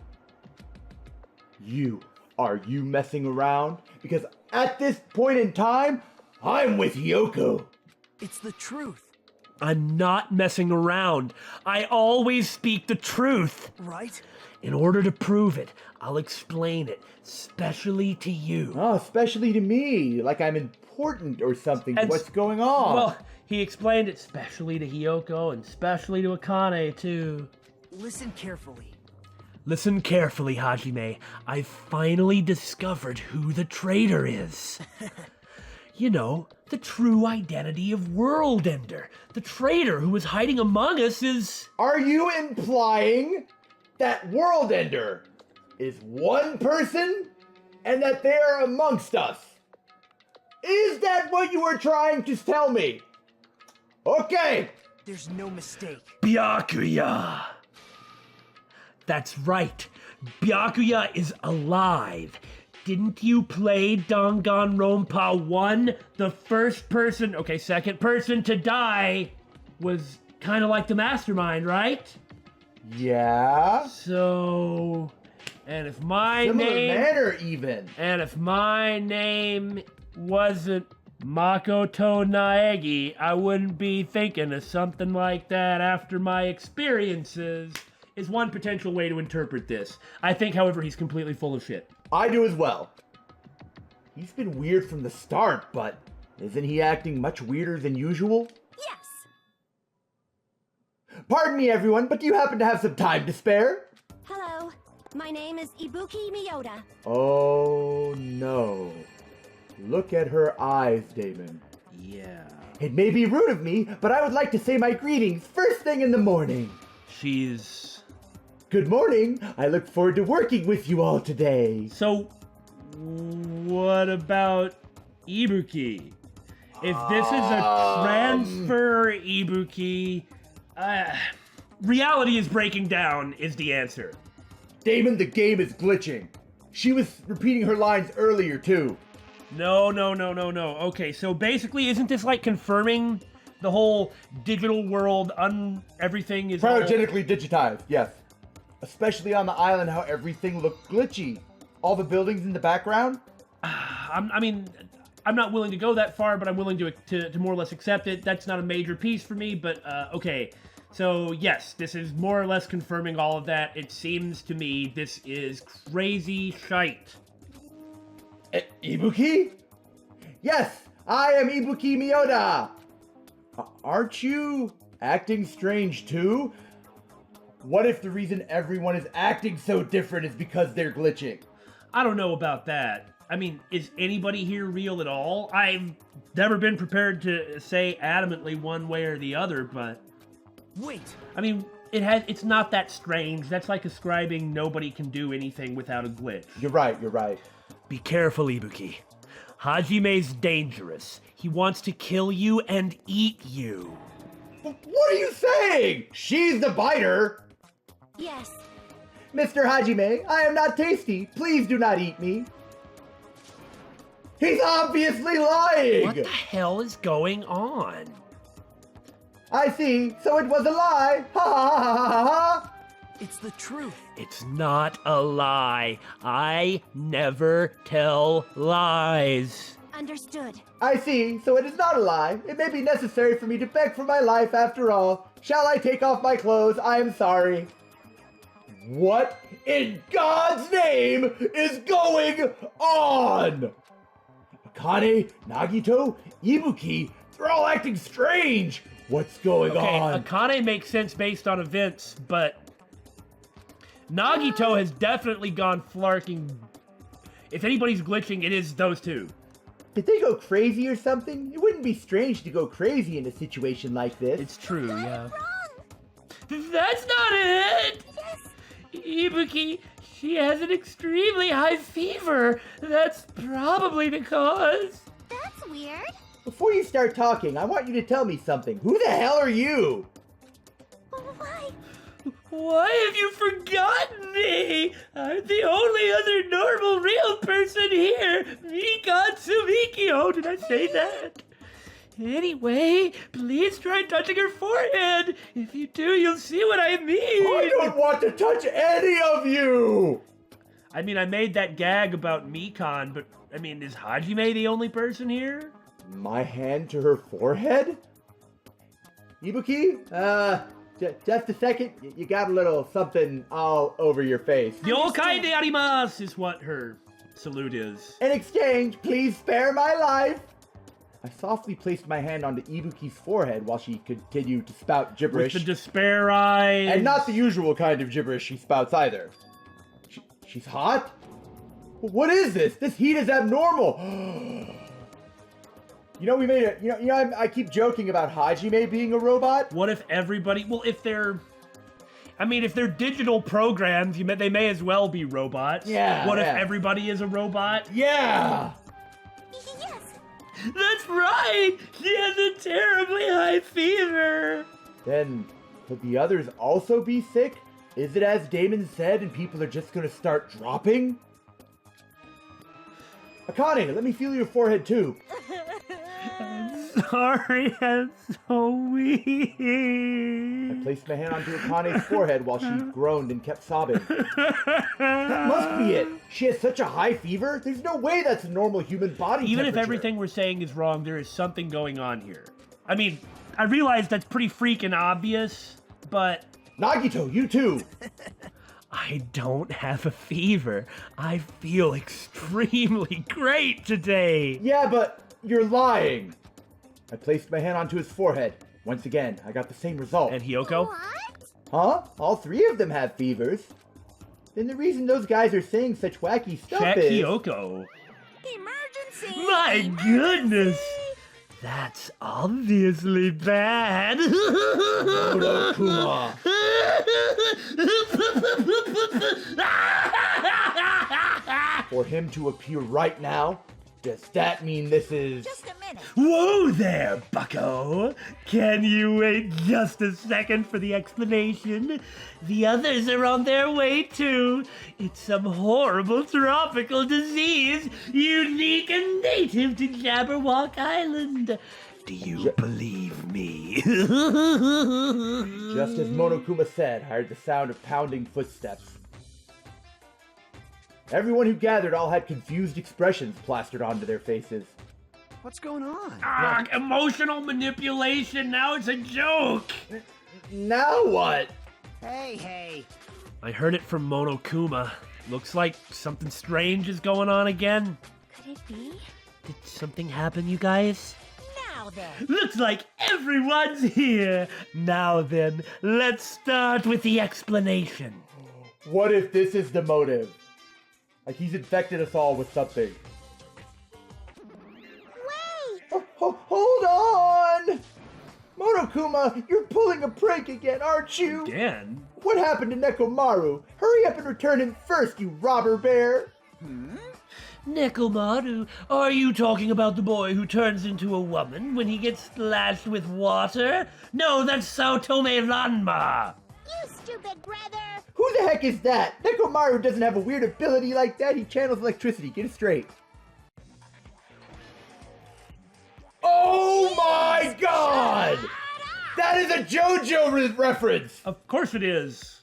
Are you messing around? Because at this point in time, I'm with Hiyoko. It's the truth. I'm not messing around. I always speak the truth. Right? In order to prove it, I'll explain it, especially to you. Oh, especially to me, like I'm important or something. What's going on? Well, he explained it specially to Hiyoko and specially to Akane, too. Listen carefully. Listen carefully, Hajime. I've finally discovered who the traitor is. You know, the true identity of World Ender. The traitor who was hiding among us is... Are you implying that World Ender is one person and that they are amongst us? Is that what you were trying to tell me? Okay. There's no mistake. Byakuya! That's right. Byakuya is alive. Didn't you play Danganronpa 1? The second person to die was kind of like the mastermind, right? Yeah. So, and if my Similar name... manner, even. And if my name wasn't Makoto Naegi, I wouldn't be thinking of something like that after my experiences, is one potential way to interpret this. I think, however, he's completely full of shit. I do as well. He's been weird from the start, but isn't he acting much weirder than usual? Yes. Pardon me, everyone, but do you happen to have some time to spare? Hello. My name is Ibuki Miyoda. Oh, no. Look at her eyes, Daymon. Yeah. It may be rude of me, but I would like to say my greetings first thing in the morning. She's... Good morning. I look forward to working with you all today. So, what about Ibuki? If this is a transfer Ibuki, reality is breaking down is the answer. Daymon, the game is glitching. She was repeating her lines earlier, too. No. Okay, so basically, isn't this like confirming the whole digital world, everything is Cryogenically digitized, yes. Especially on the island, how everything looked glitchy. All the buildings in the background. I'm not willing to go that far, but I'm willing to more or less accept it. That's not a major piece for me, but okay. So yes, this is more or less confirming all of that. It seems to me this is crazy shite. Ibuki? Yes, I am Ibuki Miyoda. Aren't you acting strange too? What if the reason everyone is acting so different is because they're glitching? I don't know about that. I mean, is anybody here real at all? I've never been prepared to say adamantly one way or the other, but... Wait. I mean, it's not that strange. That's like ascribing nobody can do anything without a glitch. You're right. Be careful, Ibuki. Hajime's dangerous. He wants to kill you and eat you. What are you saying? She's the biter. Yes. Mr. Hajime, I am not tasty. Please do not eat me. He's obviously lying. What the hell is going on? I see. So it was a lie. Ha ha ha ha ha ha. It's the truth. It's not a lie. I never tell lies. Understood. I see. So it is not a lie. It may be necessary for me to beg for my life after all. Shall I take off my clothes? I am sorry. What in God's name is going on? Akane, Nagito, Ibuki, they're all acting strange. What's going on? Akane makes sense based on events, but Nagito has definitely gone flarking. If anybody's glitching, it is those two. Did they go crazy or something? It wouldn't be strange to go crazy in a situation like this. It's true, yeah. That's not it! Yes. Ibuki, she has an extremely high fever. That's probably the cause. That's weird. Before you start talking, I want you to tell me something. Who the hell are you? Why? Why have you forgotten me? I'm the only other normal real person here. Mikan Sumikyo. Did I say that? Anyway, please try touching her forehead. If you do, you'll see what I mean. I don't want to touch any of you! I mean, I made that gag about Mikan, but, I mean, is Hajime the only person here? My hand to her forehead? Ibuki? Just a second. You got a little something all over your face. Yokai de arimasu is what her salute is. In exchange, please spare my life. I softly placed my hand onto Ibuki's forehead while she continued to spout gibberish. With the despair eyes. And not the usual kind of gibberish she spouts either. She's hot? What is this? This heat is abnormal. You know, we made it. I keep joking about Hajime being a robot. What if everybody? Well, if they're digital programs, they may as well be robots. Yeah. What if yeah. everybody is a robot? Yeah. Yes. That's right. He has a terribly high fever. Then, could the others also be sick? Is it as Daymon said, and people are just gonna start dropping? Akane, let me feel your forehead too. Sorry, I'm so weak. I placed my hand onto Akane's forehead while she groaned and kept sobbing. That must be it. She has such a high fever. There's no way that's a normal human body Even temperature. if everything we're saying is wrong, there is something going on here. I mean, I realize that's pretty freaking obvious, but... Nagito, you too. I don't have a fever. I feel extremely great today. Yeah, but you're lying. I placed my hand onto his forehead. Once again, I got the same result. And Hiyoko? What? Huh? All three of them have fevers. Then the reason those guys are saying such wacky stuff Check is... Hiyoko. Emergency! My goodness! That's obviously bad. Monokuma. For him to appear right now, does that mean this is... Just a minute. Whoa there, bucko! Can you wait just a second for the explanation? The others are on their way too. It's some horrible tropical disease, unique and native to Jabberwock Island. Do you believe me? Just as Monokuma said, I heard the sound of pounding footsteps. Everyone who gathered all had confused expressions plastered onto their faces. What's going on? Emotional manipulation, now it's a joke! Now what? Hey. I heard it from Monokuma. Looks like something strange is going on again. Could it be? Did something happen, you guys? Now then. Looks like everyone's here. Now then, let's start with the explanation. What if this is the motive? Like he's infected us all with something. Wait! Hold on! Monokuma, you're pulling a prank again, aren't you? Again? What happened to Nekomaru? Hurry up and return him first, you robber bear! Nekomaru, are you talking about the boy who turns into a woman when he gets splashed with water? No, that's Saotome Ranma. You stupid brother! Who the heck is that? Nekomaru doesn't have a weird ability like that. He channels electricity. Get it straight. Oh my god! That is a JoJo reference! Of course it is.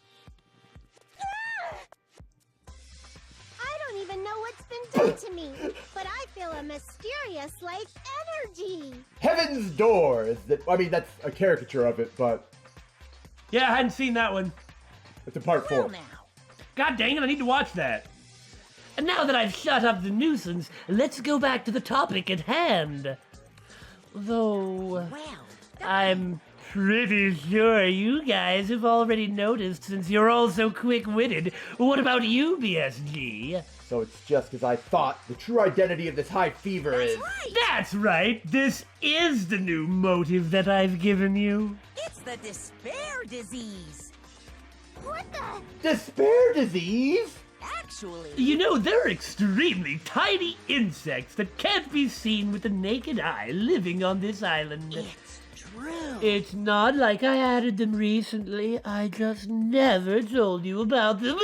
I don't even know what's been done to me, but I feel a mysterious, like, energy. Heaven's Door is that's a caricature of it, but Yeah, I hadn't seen that one. it's a part 4. Well now. God dang it, I need to watch that. And now that I've shut up the nuisance, let's go back to the topic at hand. Though, Well, I'm pretty sure you guys have already noticed since you're all so quick-witted. What about you, BSG? So it's just because I thought the true identity of this high fever is... That's right, this is the new motive that I've given you. it's the despair disease. What the? Despair disease? Actually, You know, they're extremely tiny insects that can't be seen with the naked eye living on this island. it's true. It's not like I added them recently. I just never told you about them.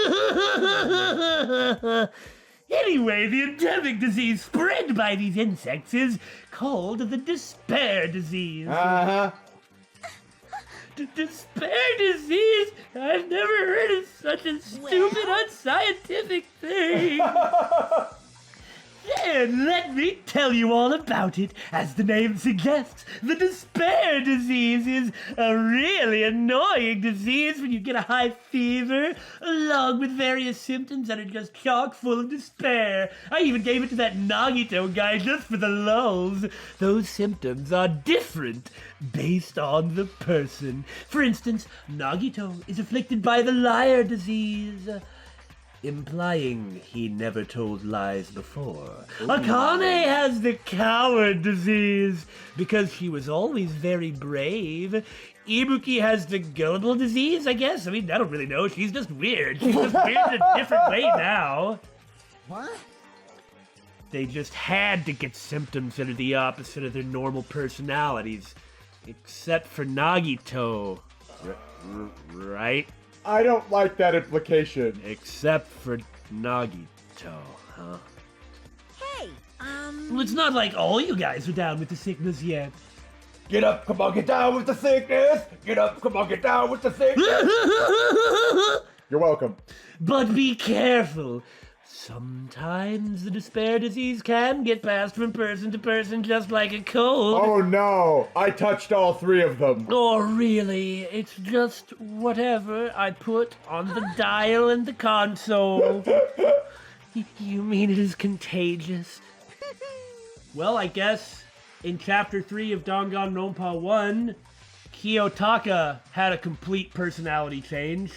Anyway, the endemic disease spread by these insects is called the despair disease. Uh-huh. Despair disease? I've never heard of such a stupid, unscientific thing. Then let me tell you all about it. As the name suggests, the despair disease is a really annoying disease when you get a high fever, along with various symptoms that are just chock full of despair. I even gave it to that Nagito guy just for the lulz. Those symptoms are different based on the person. For instance, Nagito is afflicted by the liar disease. implying he never told lies before. Akane has the coward disease because she was always very brave. Ibuki has the gullible disease, I guess. I mean, I don't really know. She's just weird. She's just weird in a different way now. What? They just had to get symptoms that are the opposite of their normal personalities. Except for Nagito. Right? I don't like that implication. Except for Nagito, huh? Hey, Well, it's not like all you guys are down with the sickness yet. Get up, come on, get down with the sickness. Get up, come on, get down with the sickness. You're welcome. But be careful. Sometimes the despair disease can get passed from person to person just like a cold. Oh no, I touched all three of them. Oh, really? It's just whatever I put on the dial in the console. You mean it is contagious? Well, I guess in Chapter 3 of Danganronpa 1, Kiyotaka had a complete personality change.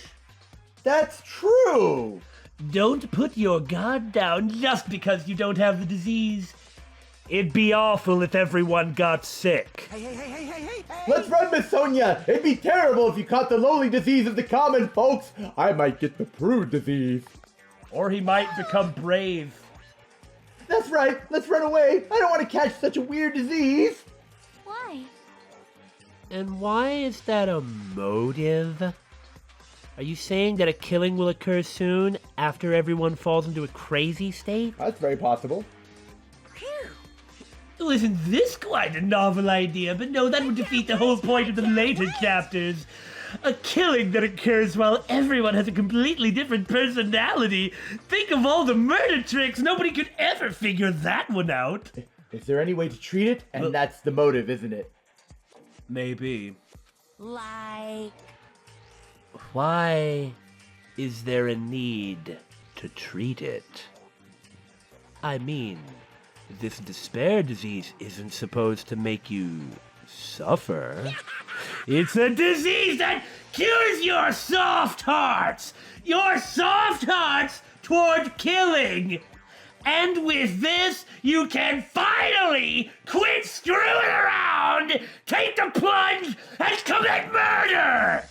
That's true. Don't put your guard down just because you don't have the disease. It'd be awful if everyone got sick. Hey. Let's run, Miss Sonia. It'd be terrible if you caught the lowly disease of the common folks. I might get the prude disease. Or he might become brave. That's right. Let's run away. I don't want to catch such a weird disease. Why? And why is that a motive? Are you saying that a killing will occur soon after everyone falls into a crazy state? That's very possible. Well, isn't this quite a novel idea? But no, that would defeat the whole point of the later chapters. A killing that occurs while everyone has a completely different personality. Think of all the murder tricks. Nobody could ever figure that one out. Is there any way to treat it? And that's the motive, isn't it? Maybe. like... Why is there a need to treat it? I mean, this despair disease isn't supposed to make you suffer. It's a disease that cures your soft hearts! Your soft hearts toward killing! And with this, you can finally quit screwing around, take the plunge, and commit murder!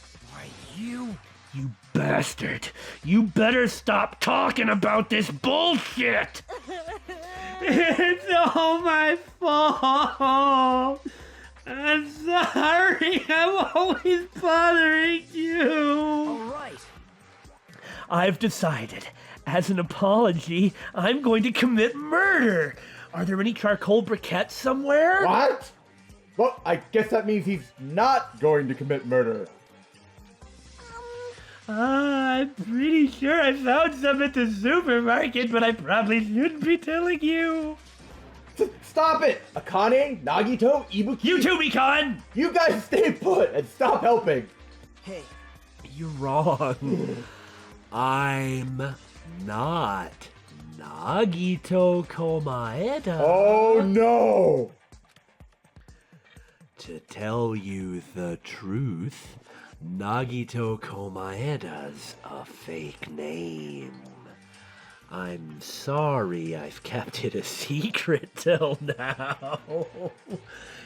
You bastard! You better stop talking about this bullshit! It's all my fault! I'm sorry, I'm always bothering you! Alright. I've decided, as an apology, I'm going to commit murder! Are there any charcoal briquettes somewhere? What? Well, I guess that means he's not going to commit murder. I'm pretty sure I found some at the supermarket, but I probably shouldn't be telling you. Stop it! Akane, Nagito, Ibuki... You too, Mikan! You guys stay put and stop helping! Hey. You're wrong. I'm not Nagito Komaeda. Oh no! To tell you the truth, Nagito Komaeda's a fake name. I'm sorry I've kept it a secret till now.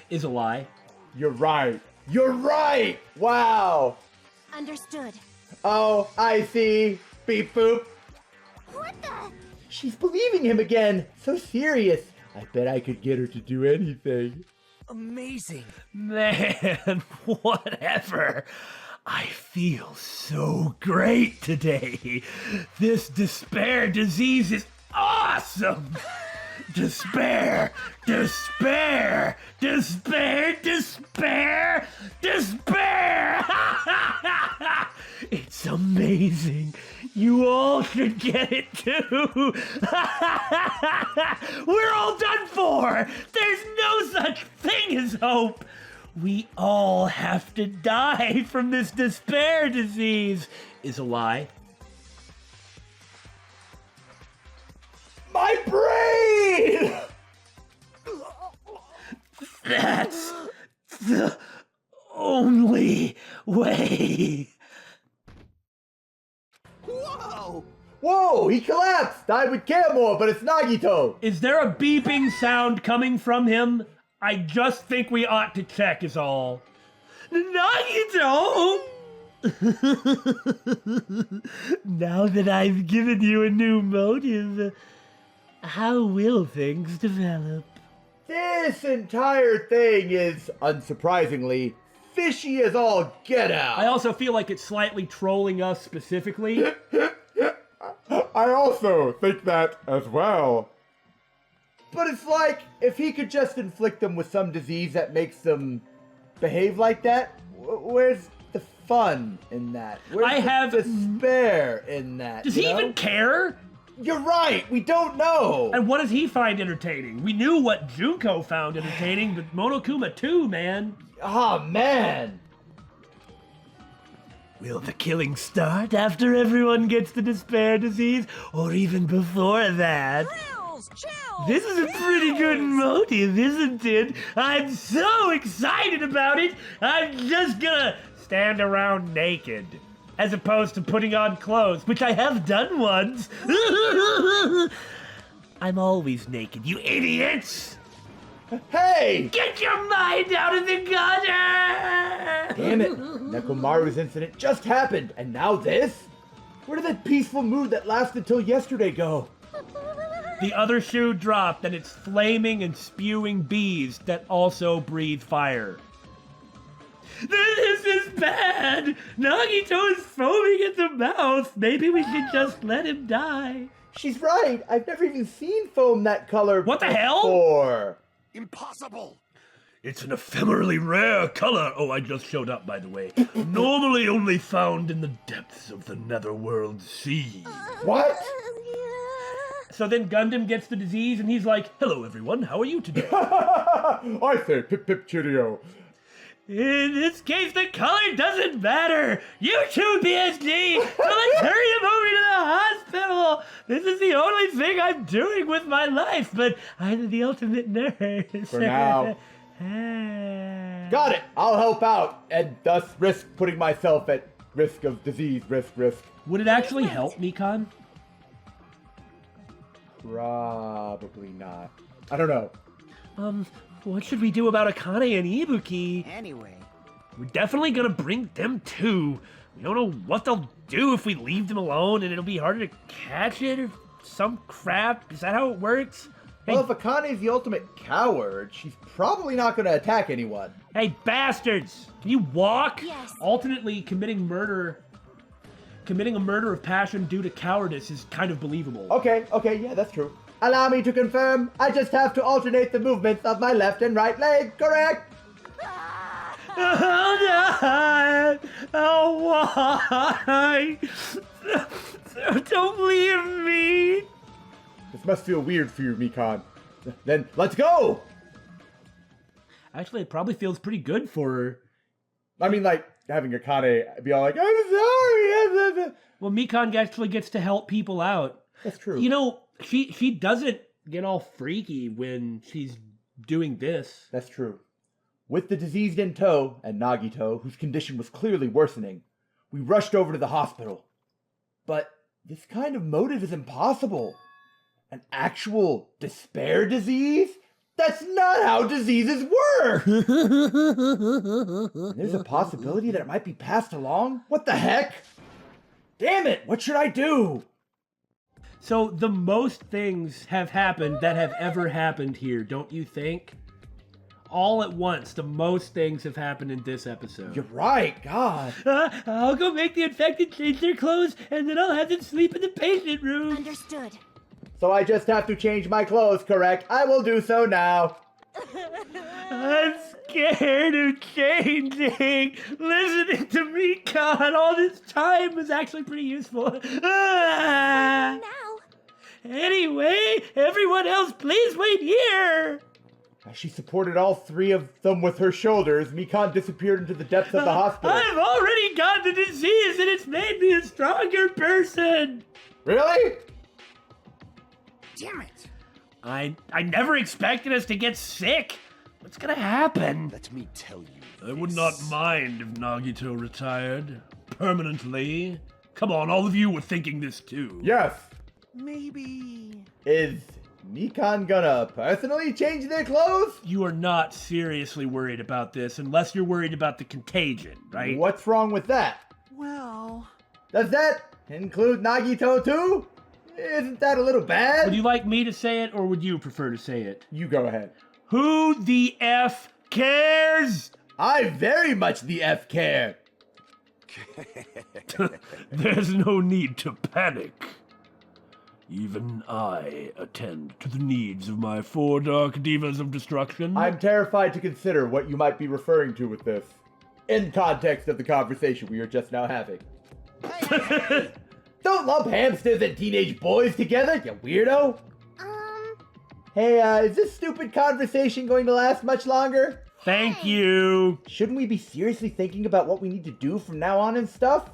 Is a lie. You're right. You're right! Wow! Understood. Oh, I see. Beep boop. What the? She's believing him again. So serious. I bet I could get her to do anything. Amazing. Man, whatever. I feel so great today. This despair disease is awesome. Despair, despair, despair, despair, despair. It's amazing. You all should get it too. We're all done for. There's no such thing as hope. We all have to die from this despair disease. Is a lie. My brain! That's the only way. Whoa! Whoa, he collapsed! I would care more, but it's Nagito! Is there a beeping sound coming from him? I just think we ought to check is all. Nagito! Now that I've given you a new motive, how will things develop? This entire thing is, unsurprisingly, fishy as all get out. I also feel like it's slightly trolling us specifically. I also think that as well. But it's like, if he could just inflict them with some disease that makes them behave like that, where's the fun in that? Where's the despair in that? Does he even care? You're right, we don't know! And what does he find entertaining? We knew what Junko found entertaining, but Monokuma too, man. Oh, man! Will the killing start after everyone gets the despair disease, or even before that? Chills! This is a pretty good motive, isn't it? I'm so excited about it, I'm just gonna stand around naked. As opposed to putting on clothes, which I have done once. I'm always naked, you idiots! Hey! Get your mind out of the gutter! Damn it, Nekomaru's incident just happened, and now this? Where did that peaceful mood that lasted till yesterday go? The other shoe dropped, and it's flaming and spewing bees that also breathe fire. This is bad! Nagito is foaming at the mouth! Maybe we should just let him die. She's right, I've never even seen foam that color What the hell? before. Impossible! It's an ephemerally rare color. Oh, I just showed up, by the way. Normally only found in the depths of the netherworld sea. What? So then Gundam gets the disease, and he's like, "Hello, everyone. How are you today?" I say pip pip cheerio. In this case, the color doesn't matter. You too, PSG. So let's hurry him over to the hospital. This is the only thing I'm doing with my life, but I'm the ultimate nurse. For now. Got it, I'll help out, and thus risk putting myself at risk of disease, risk. Would it actually help, Mikan? Probably not. I don't know. What should we do about Akane and Ibuki? Anyway. We're definitely gonna bring them too. We don't know what they'll do if we leave them alone, and it'll be harder to catch it or some crap. Is that how it works? Well, if Akane's the ultimate coward, she's probably not going to attack anyone. Hey, bastards! Can you walk? Yes. Alternately, committing a murder of passion due to cowardice is kind of believable. Okay, yeah, that's true. Allow me to confirm, I just have to alternate the movements of my left and right leg, correct? Oh, no! Oh, why? Don't leave me! This must feel weird for you, Mikan. Then let's go! Actually, it probably feels pretty good for her. I mean, like, having Akane be all like, I'm sorry! Well, Mikan actually gets to help people out. That's true. You know, she doesn't get all freaky when she's doing this. That's true. With the diseased in tow, and Nagito, whose condition was clearly worsening, we rushed over to the hospital. But this kind of motive is impossible. An actual despair disease? That's not how diseases work! There's a possibility that it might be passed along? What the heck? Damn it, what should I do? So the most things have happened that have ever happened here, don't you think? All at once, the most things have happened in this episode. You're right, God. I'll go make the infected change their clothes, and then I'll have them sleep in the patient room. Understood. So I just have to change my clothes, correct? I will do so now. I'm scared of changing. Listening to Mikan all this time was actually pretty useful. Now. Anyway, everyone else, please wait here. As she supported all three of them with her shoulders, Mikan disappeared into the depths of the hospital. I've already got the disease and it's made me a stronger person. Really? Damn it! I never expected us to get sick. What's gonna happen? Let me tell you. I would not mind if Nagito retired permanently. Come on, all of you were thinking this too. Yes. Maybe. Is Mikan gonna personally change their clothes? You are not seriously worried about this unless you're worried about the contagion, right? What's wrong with that? Well. Does that include Nagito too? Isn't that a little bad? Would you like me to say it, or would you prefer to say it? You go ahead. Who the F cares? I very much the F care. There's no need to panic. Even I attend to the needs of my 4 dark divas of destruction. I'm terrified to consider what you might be referring to with this, in context of the conversation we are just now having. Don't lump hamsters and teenage boys together, you weirdo! Hey, is this stupid conversation going to last much longer? Thank you. Shouldn't we be seriously thinking about what we need to do from now on and stuff?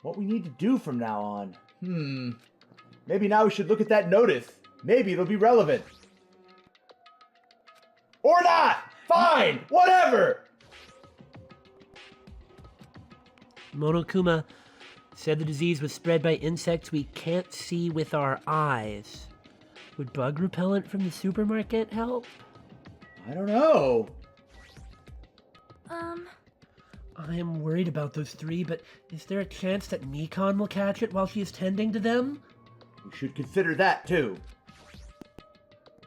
What we need to do from now on? Maybe now we should look at that notice. Maybe it'll be relevant. Or not! Fine! Whatever! Monokuma said the disease was spread by insects we can't see with our eyes. Would bug repellent from the supermarket help? I don't know. I am worried about those 3, but is there a chance that Mikan will catch it while she is tending to them? We should consider that too.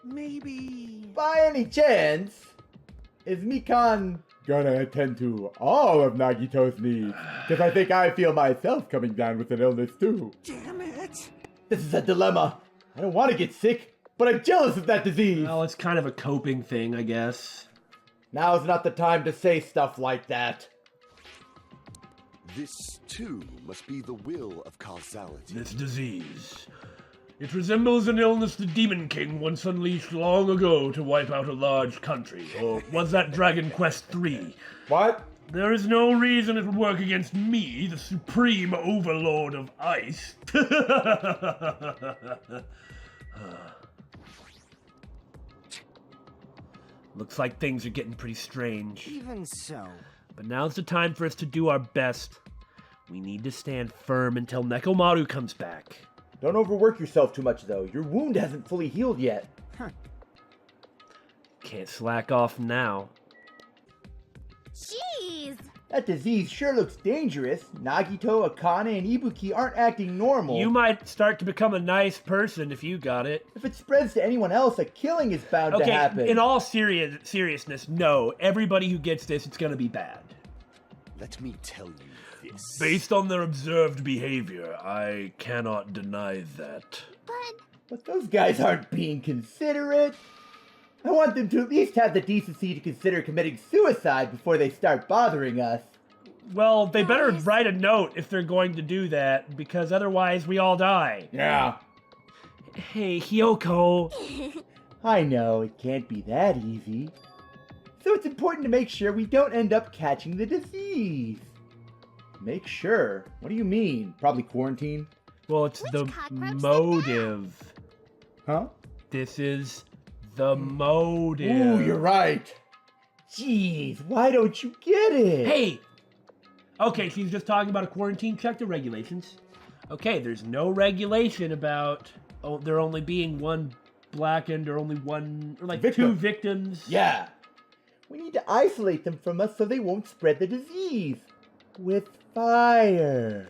Maybe. By any chance, is Mikan gonna attend to all of Nagito's needs? Because I think I feel myself coming down with an illness too. Damn it. This is a dilemma. I don't want to get sick, but I'm jealous of that disease. Well, it's kind of a coping thing, I guess. Now's not the time to say stuff like that. This, too, must be the will of causality. This disease. It resembles an illness the Demon King once unleashed long ago to wipe out a large country. Or was that Dragon Quest III? What? There is no reason it would work against me, the supreme overlord of ice. Looks like things are getting pretty strange. Even so. But now's the time for us to do our best. We need to stand firm until Nekomaru comes back. Don't overwork yourself too much, though. Your wound hasn't fully healed yet. Can't slack off now. Jeez! That disease sure looks dangerous. Nagito, Akane, and Ibuki aren't acting normal. You might start to become a nice person if you got it. If it spreads to anyone else, a killing is bound to happen. Okay, in all seriousness, no. Everybody who gets this, it's gonna be bad. Let me tell you this. Based on their observed behavior, I cannot deny that. But those guys aren't being considerate. I want them to at least have the decency to consider committing suicide before they start bothering us. Well, they better write a note if they're going to do that, because otherwise we all die. Yeah. Hey, Hiyoko. I know, it can't be that easy. So it's important to make sure we don't end up catching the disease. Make sure? What do you mean? Probably quarantine? Well, it's Which the cockroach said motive. Huh? This is the motive. Ooh, you're right. Jeez, why don't you get it? Hey! Okay, she's just talking about a quarantine. Check the regulations. Okay, there's no regulation about there only being one blackened or only one, or like Victim. 2 victims. Yeah. We need to isolate them from us so they won't spread the disease. With fire.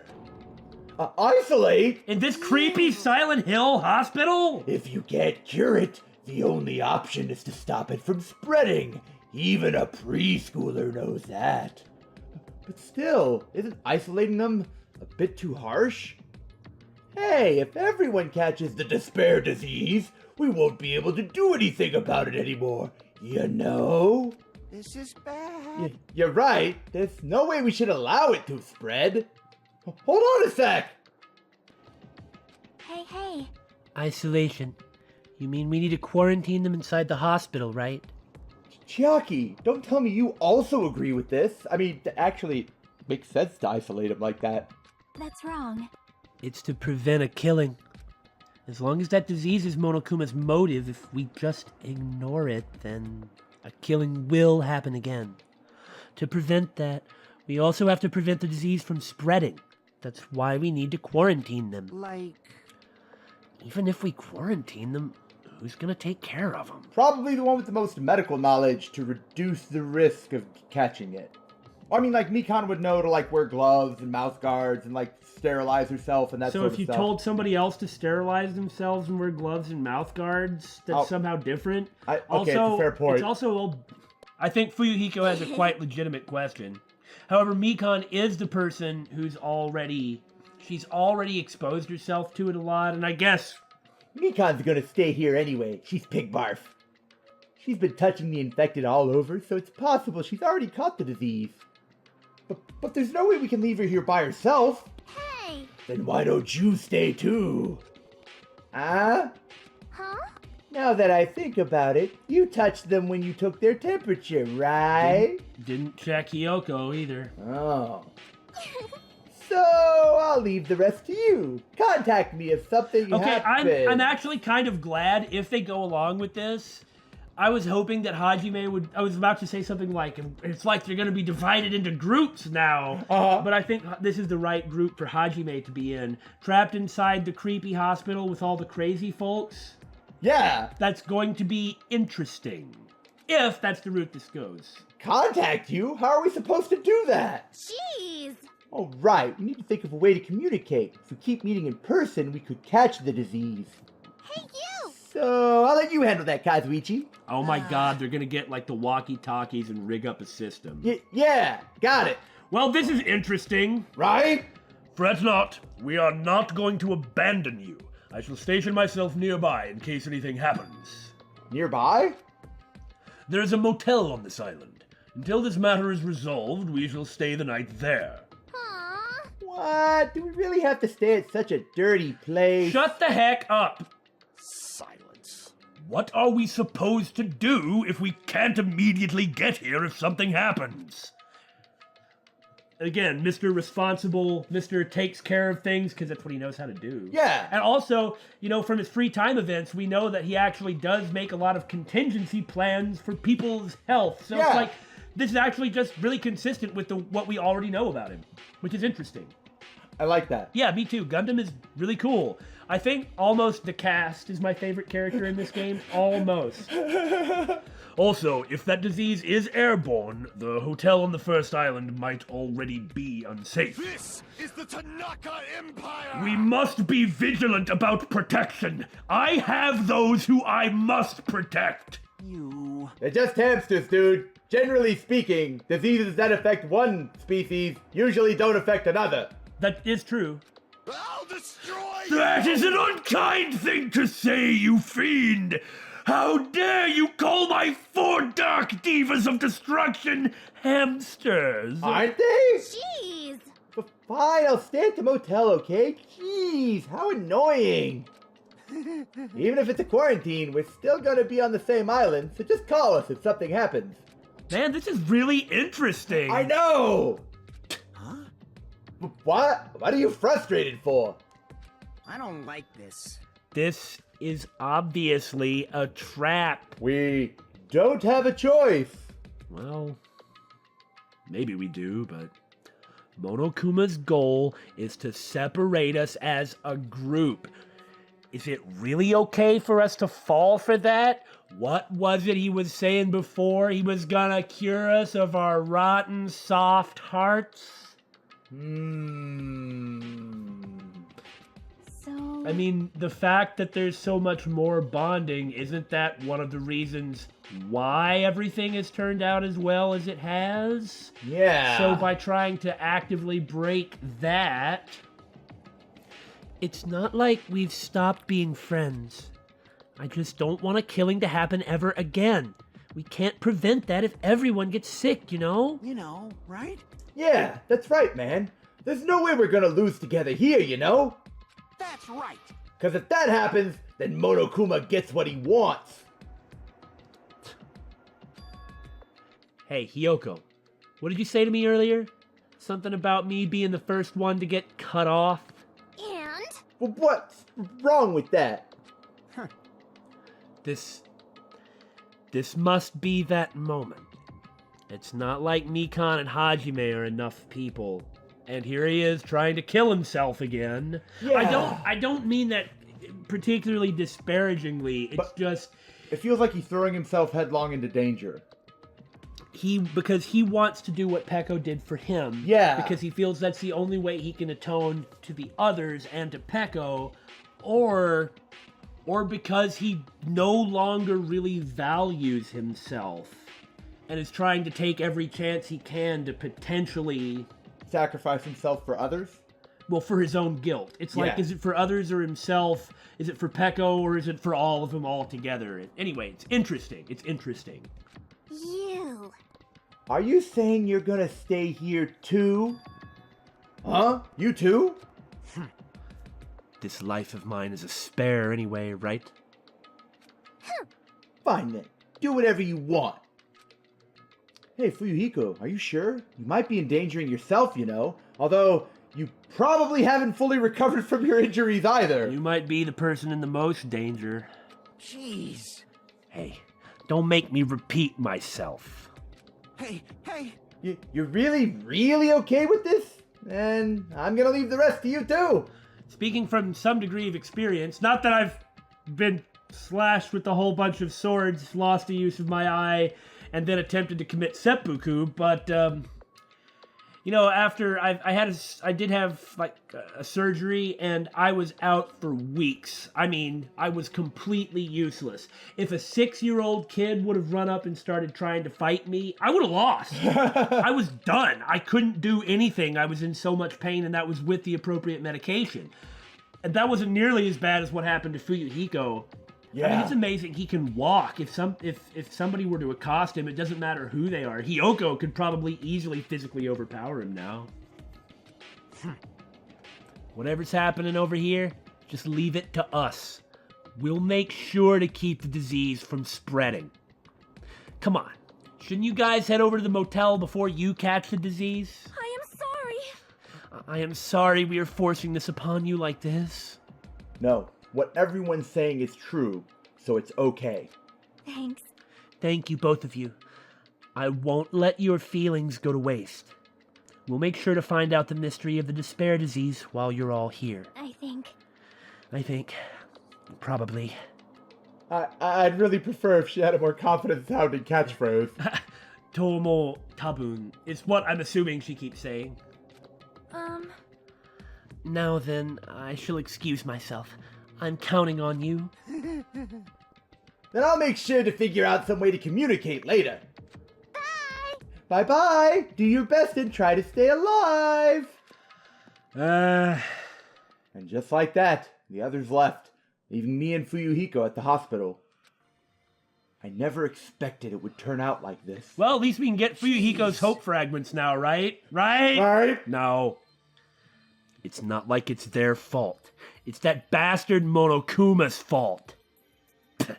Isolate? In this creepy Silent Hill hospital? If you can't cure it, the only option is to stop it from spreading. Even a preschooler knows that. But still, isn't isolating them a bit too harsh? Hey, if everyone catches the despair disease, we won't be able to do anything about it anymore. You know? This is bad. You're right. There's no way we should allow it to spread. Hold on a sec. Hey. Isolation. You mean we need to quarantine them inside the hospital, right? Chiaki, don't tell me you also agree with this. I mean, actually, it makes sense to isolate them like that. That's wrong. It's to prevent a killing. As long as that disease is Monokuma's motive, if we just ignore it, then a killing will happen again. To prevent that, we also have to prevent the disease from spreading. That's why we need to quarantine them. Like, Even if we quarantine them, who's gonna take care of them? Probably the one with the most medical knowledge to reduce the risk of catching it. I mean, like, Mikan would know to, like, wear gloves and mouth guards and, like, sterilize herself and that So sort of if you stuff. told somebody else to sterilize themselves and wear gloves and mouth guards, that's somehow different. Okay, it's a fair point. It's also, I think Fuyuhiko has a quite legitimate question. However, Mikan is the person who's she's already exposed herself to it a lot, and I guess... Mikan's gonna stay here anyway. She's pig barf. She's been touching the infected all over, so it's possible she's already caught the disease. But there's no way we can leave her here by herself. Hey! Then why don't you stay too? Huh? Now that I think about it, you touched them when you took their temperature, right? Didn't check Hiyoko either. Oh. So I'll leave the rest to you. Contact me if something happens. I'm actually kind of glad if they go along with this. I was hoping that Hajime would... I was about to say something like, it's like they're going to be divided into groups now. But I think this is the right group for Hajime to be in. Trapped inside the creepy hospital with all the crazy folks. Yeah. That's going to be interesting. If that's the route this goes. Contact you? How are we supposed to do that? Jeez! Oh, right. We need to think of a way to communicate. If we keep meeting in person, we could catch the disease. Hey, you! So, I'll let you handle that, Kazuichi. Oh my god, they're gonna get like the walkie-talkies and rig up a system. Yeah, got it. Well, this is interesting. Right? Fret not. We are not going to abandon you. I shall station myself nearby in case anything happens. Nearby? There is a motel on this island. Until this matter is resolved, we shall stay the night there. Aww. What? Do we really have to stay at such a dirty place? Shut the heck up! Silence. What are we supposed to do if we can't immediately get here if something happens? Again, Mr. Responsible, Mr. Takes care of things, because that's what he knows how to do. Yeah. And also, you know, from his free time events, we know that he actually does make a lot of contingency plans for people's health. So it's like, this is actually just really consistent with what we already know about him, which is interesting. I like that. Yeah, me too. Gundam is really cool. I think almost the cast is my favorite character in this game. Almost. Also, if that disease is airborne, the hotel on the first island might already be unsafe. This is the Tanaka Empire! We must be vigilant about protection. I have those who I must protect. They're just hamsters, dude. Generally speaking, diseases that affect one species usually don't affect another. That is true. I'll destroy That is an unkind thing to say, you fiend! How dare you call my 4 dark divas of destruction hamsters? Aren't they? Jeez! But fine, I'll stay at the motel, okay? Jeez, how annoying. Even if it's a quarantine, we're still gonna be on the same island, so just call us if something happens. Man, this is really interesting. I know! Huh? What? What are you frustrated for? I don't like this. This is obviously a trap. We don't have a choice. Well, maybe we do, but Monokuma's goal is to separate us as a group. Is it really okay for us to fall for that? What was it he was saying before? He was gonna cure us of our rotten, soft hearts? So... I mean, the fact that there's so much more bonding, isn't that one of the reasons why everything has turned out as well as it has? Yeah. So by trying to actively break that... It's not like we've stopped being friends. I just don't want a killing to happen ever again. We can't prevent that if everyone gets sick, you know? You know, right? Yeah, that's right, man. There's no way we're gonna lose together here, you know? That's right. Because if that happens, then Monokuma gets what he wants. Hey, Hiyoko, what did you say to me earlier? Something about me being the first one to get cut off? And? Well, what's wrong with that? This must be that moment. It's not like Mikan and Hajime are enough people. And here he is trying to kill himself again. Yeah. I don't mean that particularly disparagingly. It's just it feels like he's throwing himself headlong into danger. Because he wants to do what Peko did for him. Yeah. Because he feels that's the only way he can atone to the others and to Peko, or because he no longer really values himself and is trying to take every chance he can to potentially sacrifice himself for others? Well, for his own guilt. It's like, is it for others or himself? Is it for Peko or is it for all of them all together? Anyway, it's interesting. It's interesting. You. Are you saying you're gonna stay here too? Huh? You too? This life of mine is a spare anyway, right? Fine then. Do whatever you want. Hey, Fuyuhiko, are you sure? You might be endangering yourself, you know. Although, you probably haven't fully recovered from your injuries either. You might be the person in the most danger. Jeez. Hey, don't make me repeat myself. Hey. You're really okay with this? And I'm gonna leave the rest to you too. Speaking from some degree of experience, not that I've been slashed with a whole bunch of swords, lost the use of my eye, and then attempted to commit seppuku, but after I did have like a surgery, and I was out for weeks. I mean, I was completely useless. If a 6-year-old kid would have run up and started trying to fight me, I would have lost. I was done. I couldn't do anything. I was in so much pain, and that was with the appropriate medication. And that wasn't nearly as bad as what happened to Fuyuhiko. Yeah. I mean, it's amazing he can walk. If somebody were to accost him, it doesn't matter who they are. Hiyoko could probably easily physically overpower him now. Whatever's happening over here, just leave it to us. We'll make sure to keep the disease from spreading. Come on. Shouldn't you guys head over to the motel before you catch the disease? I am sorry. I am sorry we are forcing this upon you like this. No. What everyone's saying is true, so it's okay. Thanks. Thank you, both of you. I won't let your feelings go to waste. We'll make sure to find out the mystery of the despair disease while you're all here. I think. Probably. I'd really prefer if she had a more confident-sounding catchphrase. Tomo tabun. It's what I'm assuming she keeps saying. Now then, I shall excuse myself. I'm counting on you. Then I'll make sure to figure out some way to communicate later. Bye! Bye-bye! Do your best and try to stay alive! And just like that, the others left, leaving me and Fuyuhiko at the hospital. I never expected it would turn out like this. Well, at least we can get Fuyuhiko's hope fragments now, right? Right? No. It's not like it's their fault. It's that bastard Monokuma's fault. I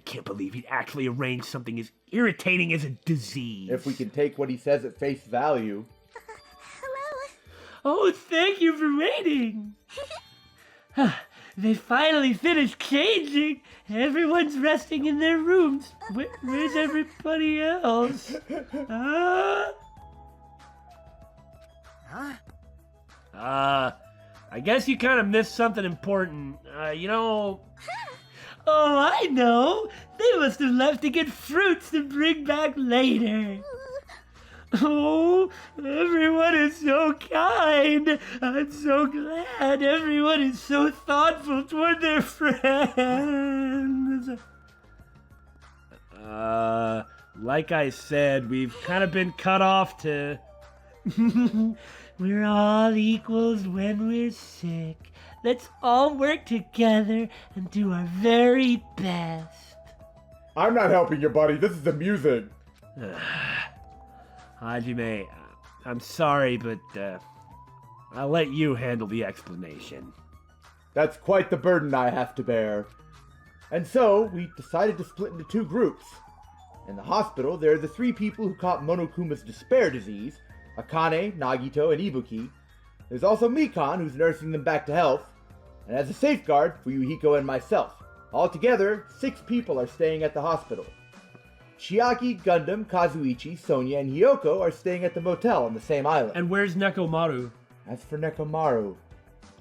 can't believe he'd actually arranged something as irritating as a disease. If we can take what he says at face value. Hello. Oh, thank you for waiting. They finally finished changing. Everyone's resting in their rooms. Where's everybody else? I guess you kind of missed something important. Oh, I know. They must have left to get fruits to bring back later. Oh, everyone is so kind. I'm so glad everyone is so thoughtful toward their friends. Like I said, we've kind of been cut off to... We're all equals when we're sick. Let's all work together and do our very best. I'm not helping you, buddy. This is amusing. Hajime, I'm sorry, but I'll let you handle the explanation. That's quite the burden I have to bear. And so, we decided to split into 2 groups. In the hospital, there are the 3 people who caught Monokuma's despair disease, Akane, Nagito, and Ibuki. There's also Mikan, who's nursing them back to health. And as a safeguard, Fuyuhiko and myself. Altogether, 6 people are staying at the hospital. Chiaki, Gundham, Kazuichi, Sonia, and Hiyoko are staying at the motel on the same island. And where's Nekomaru? As for Nekomaru,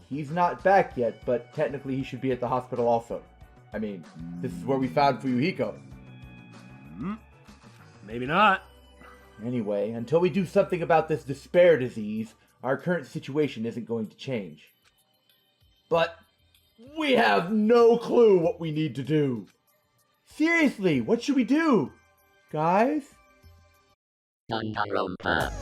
he's not back yet, but technically he should be at the hospital also. I mean, this is where we found Fuyuhiko. Maybe not. Anyway, until we do something about this despair disease, our current situation isn't going to change. But we have no clue what we need to do. Seriously, what should we do? Guys? Danganronpa.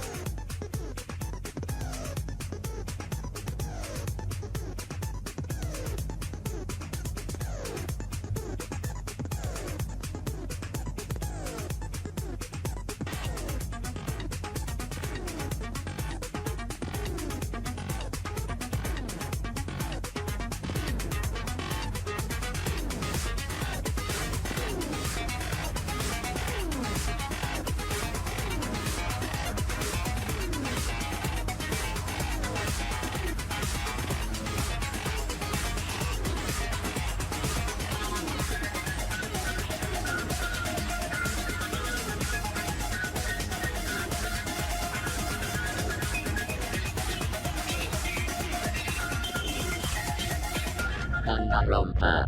Danganronpa.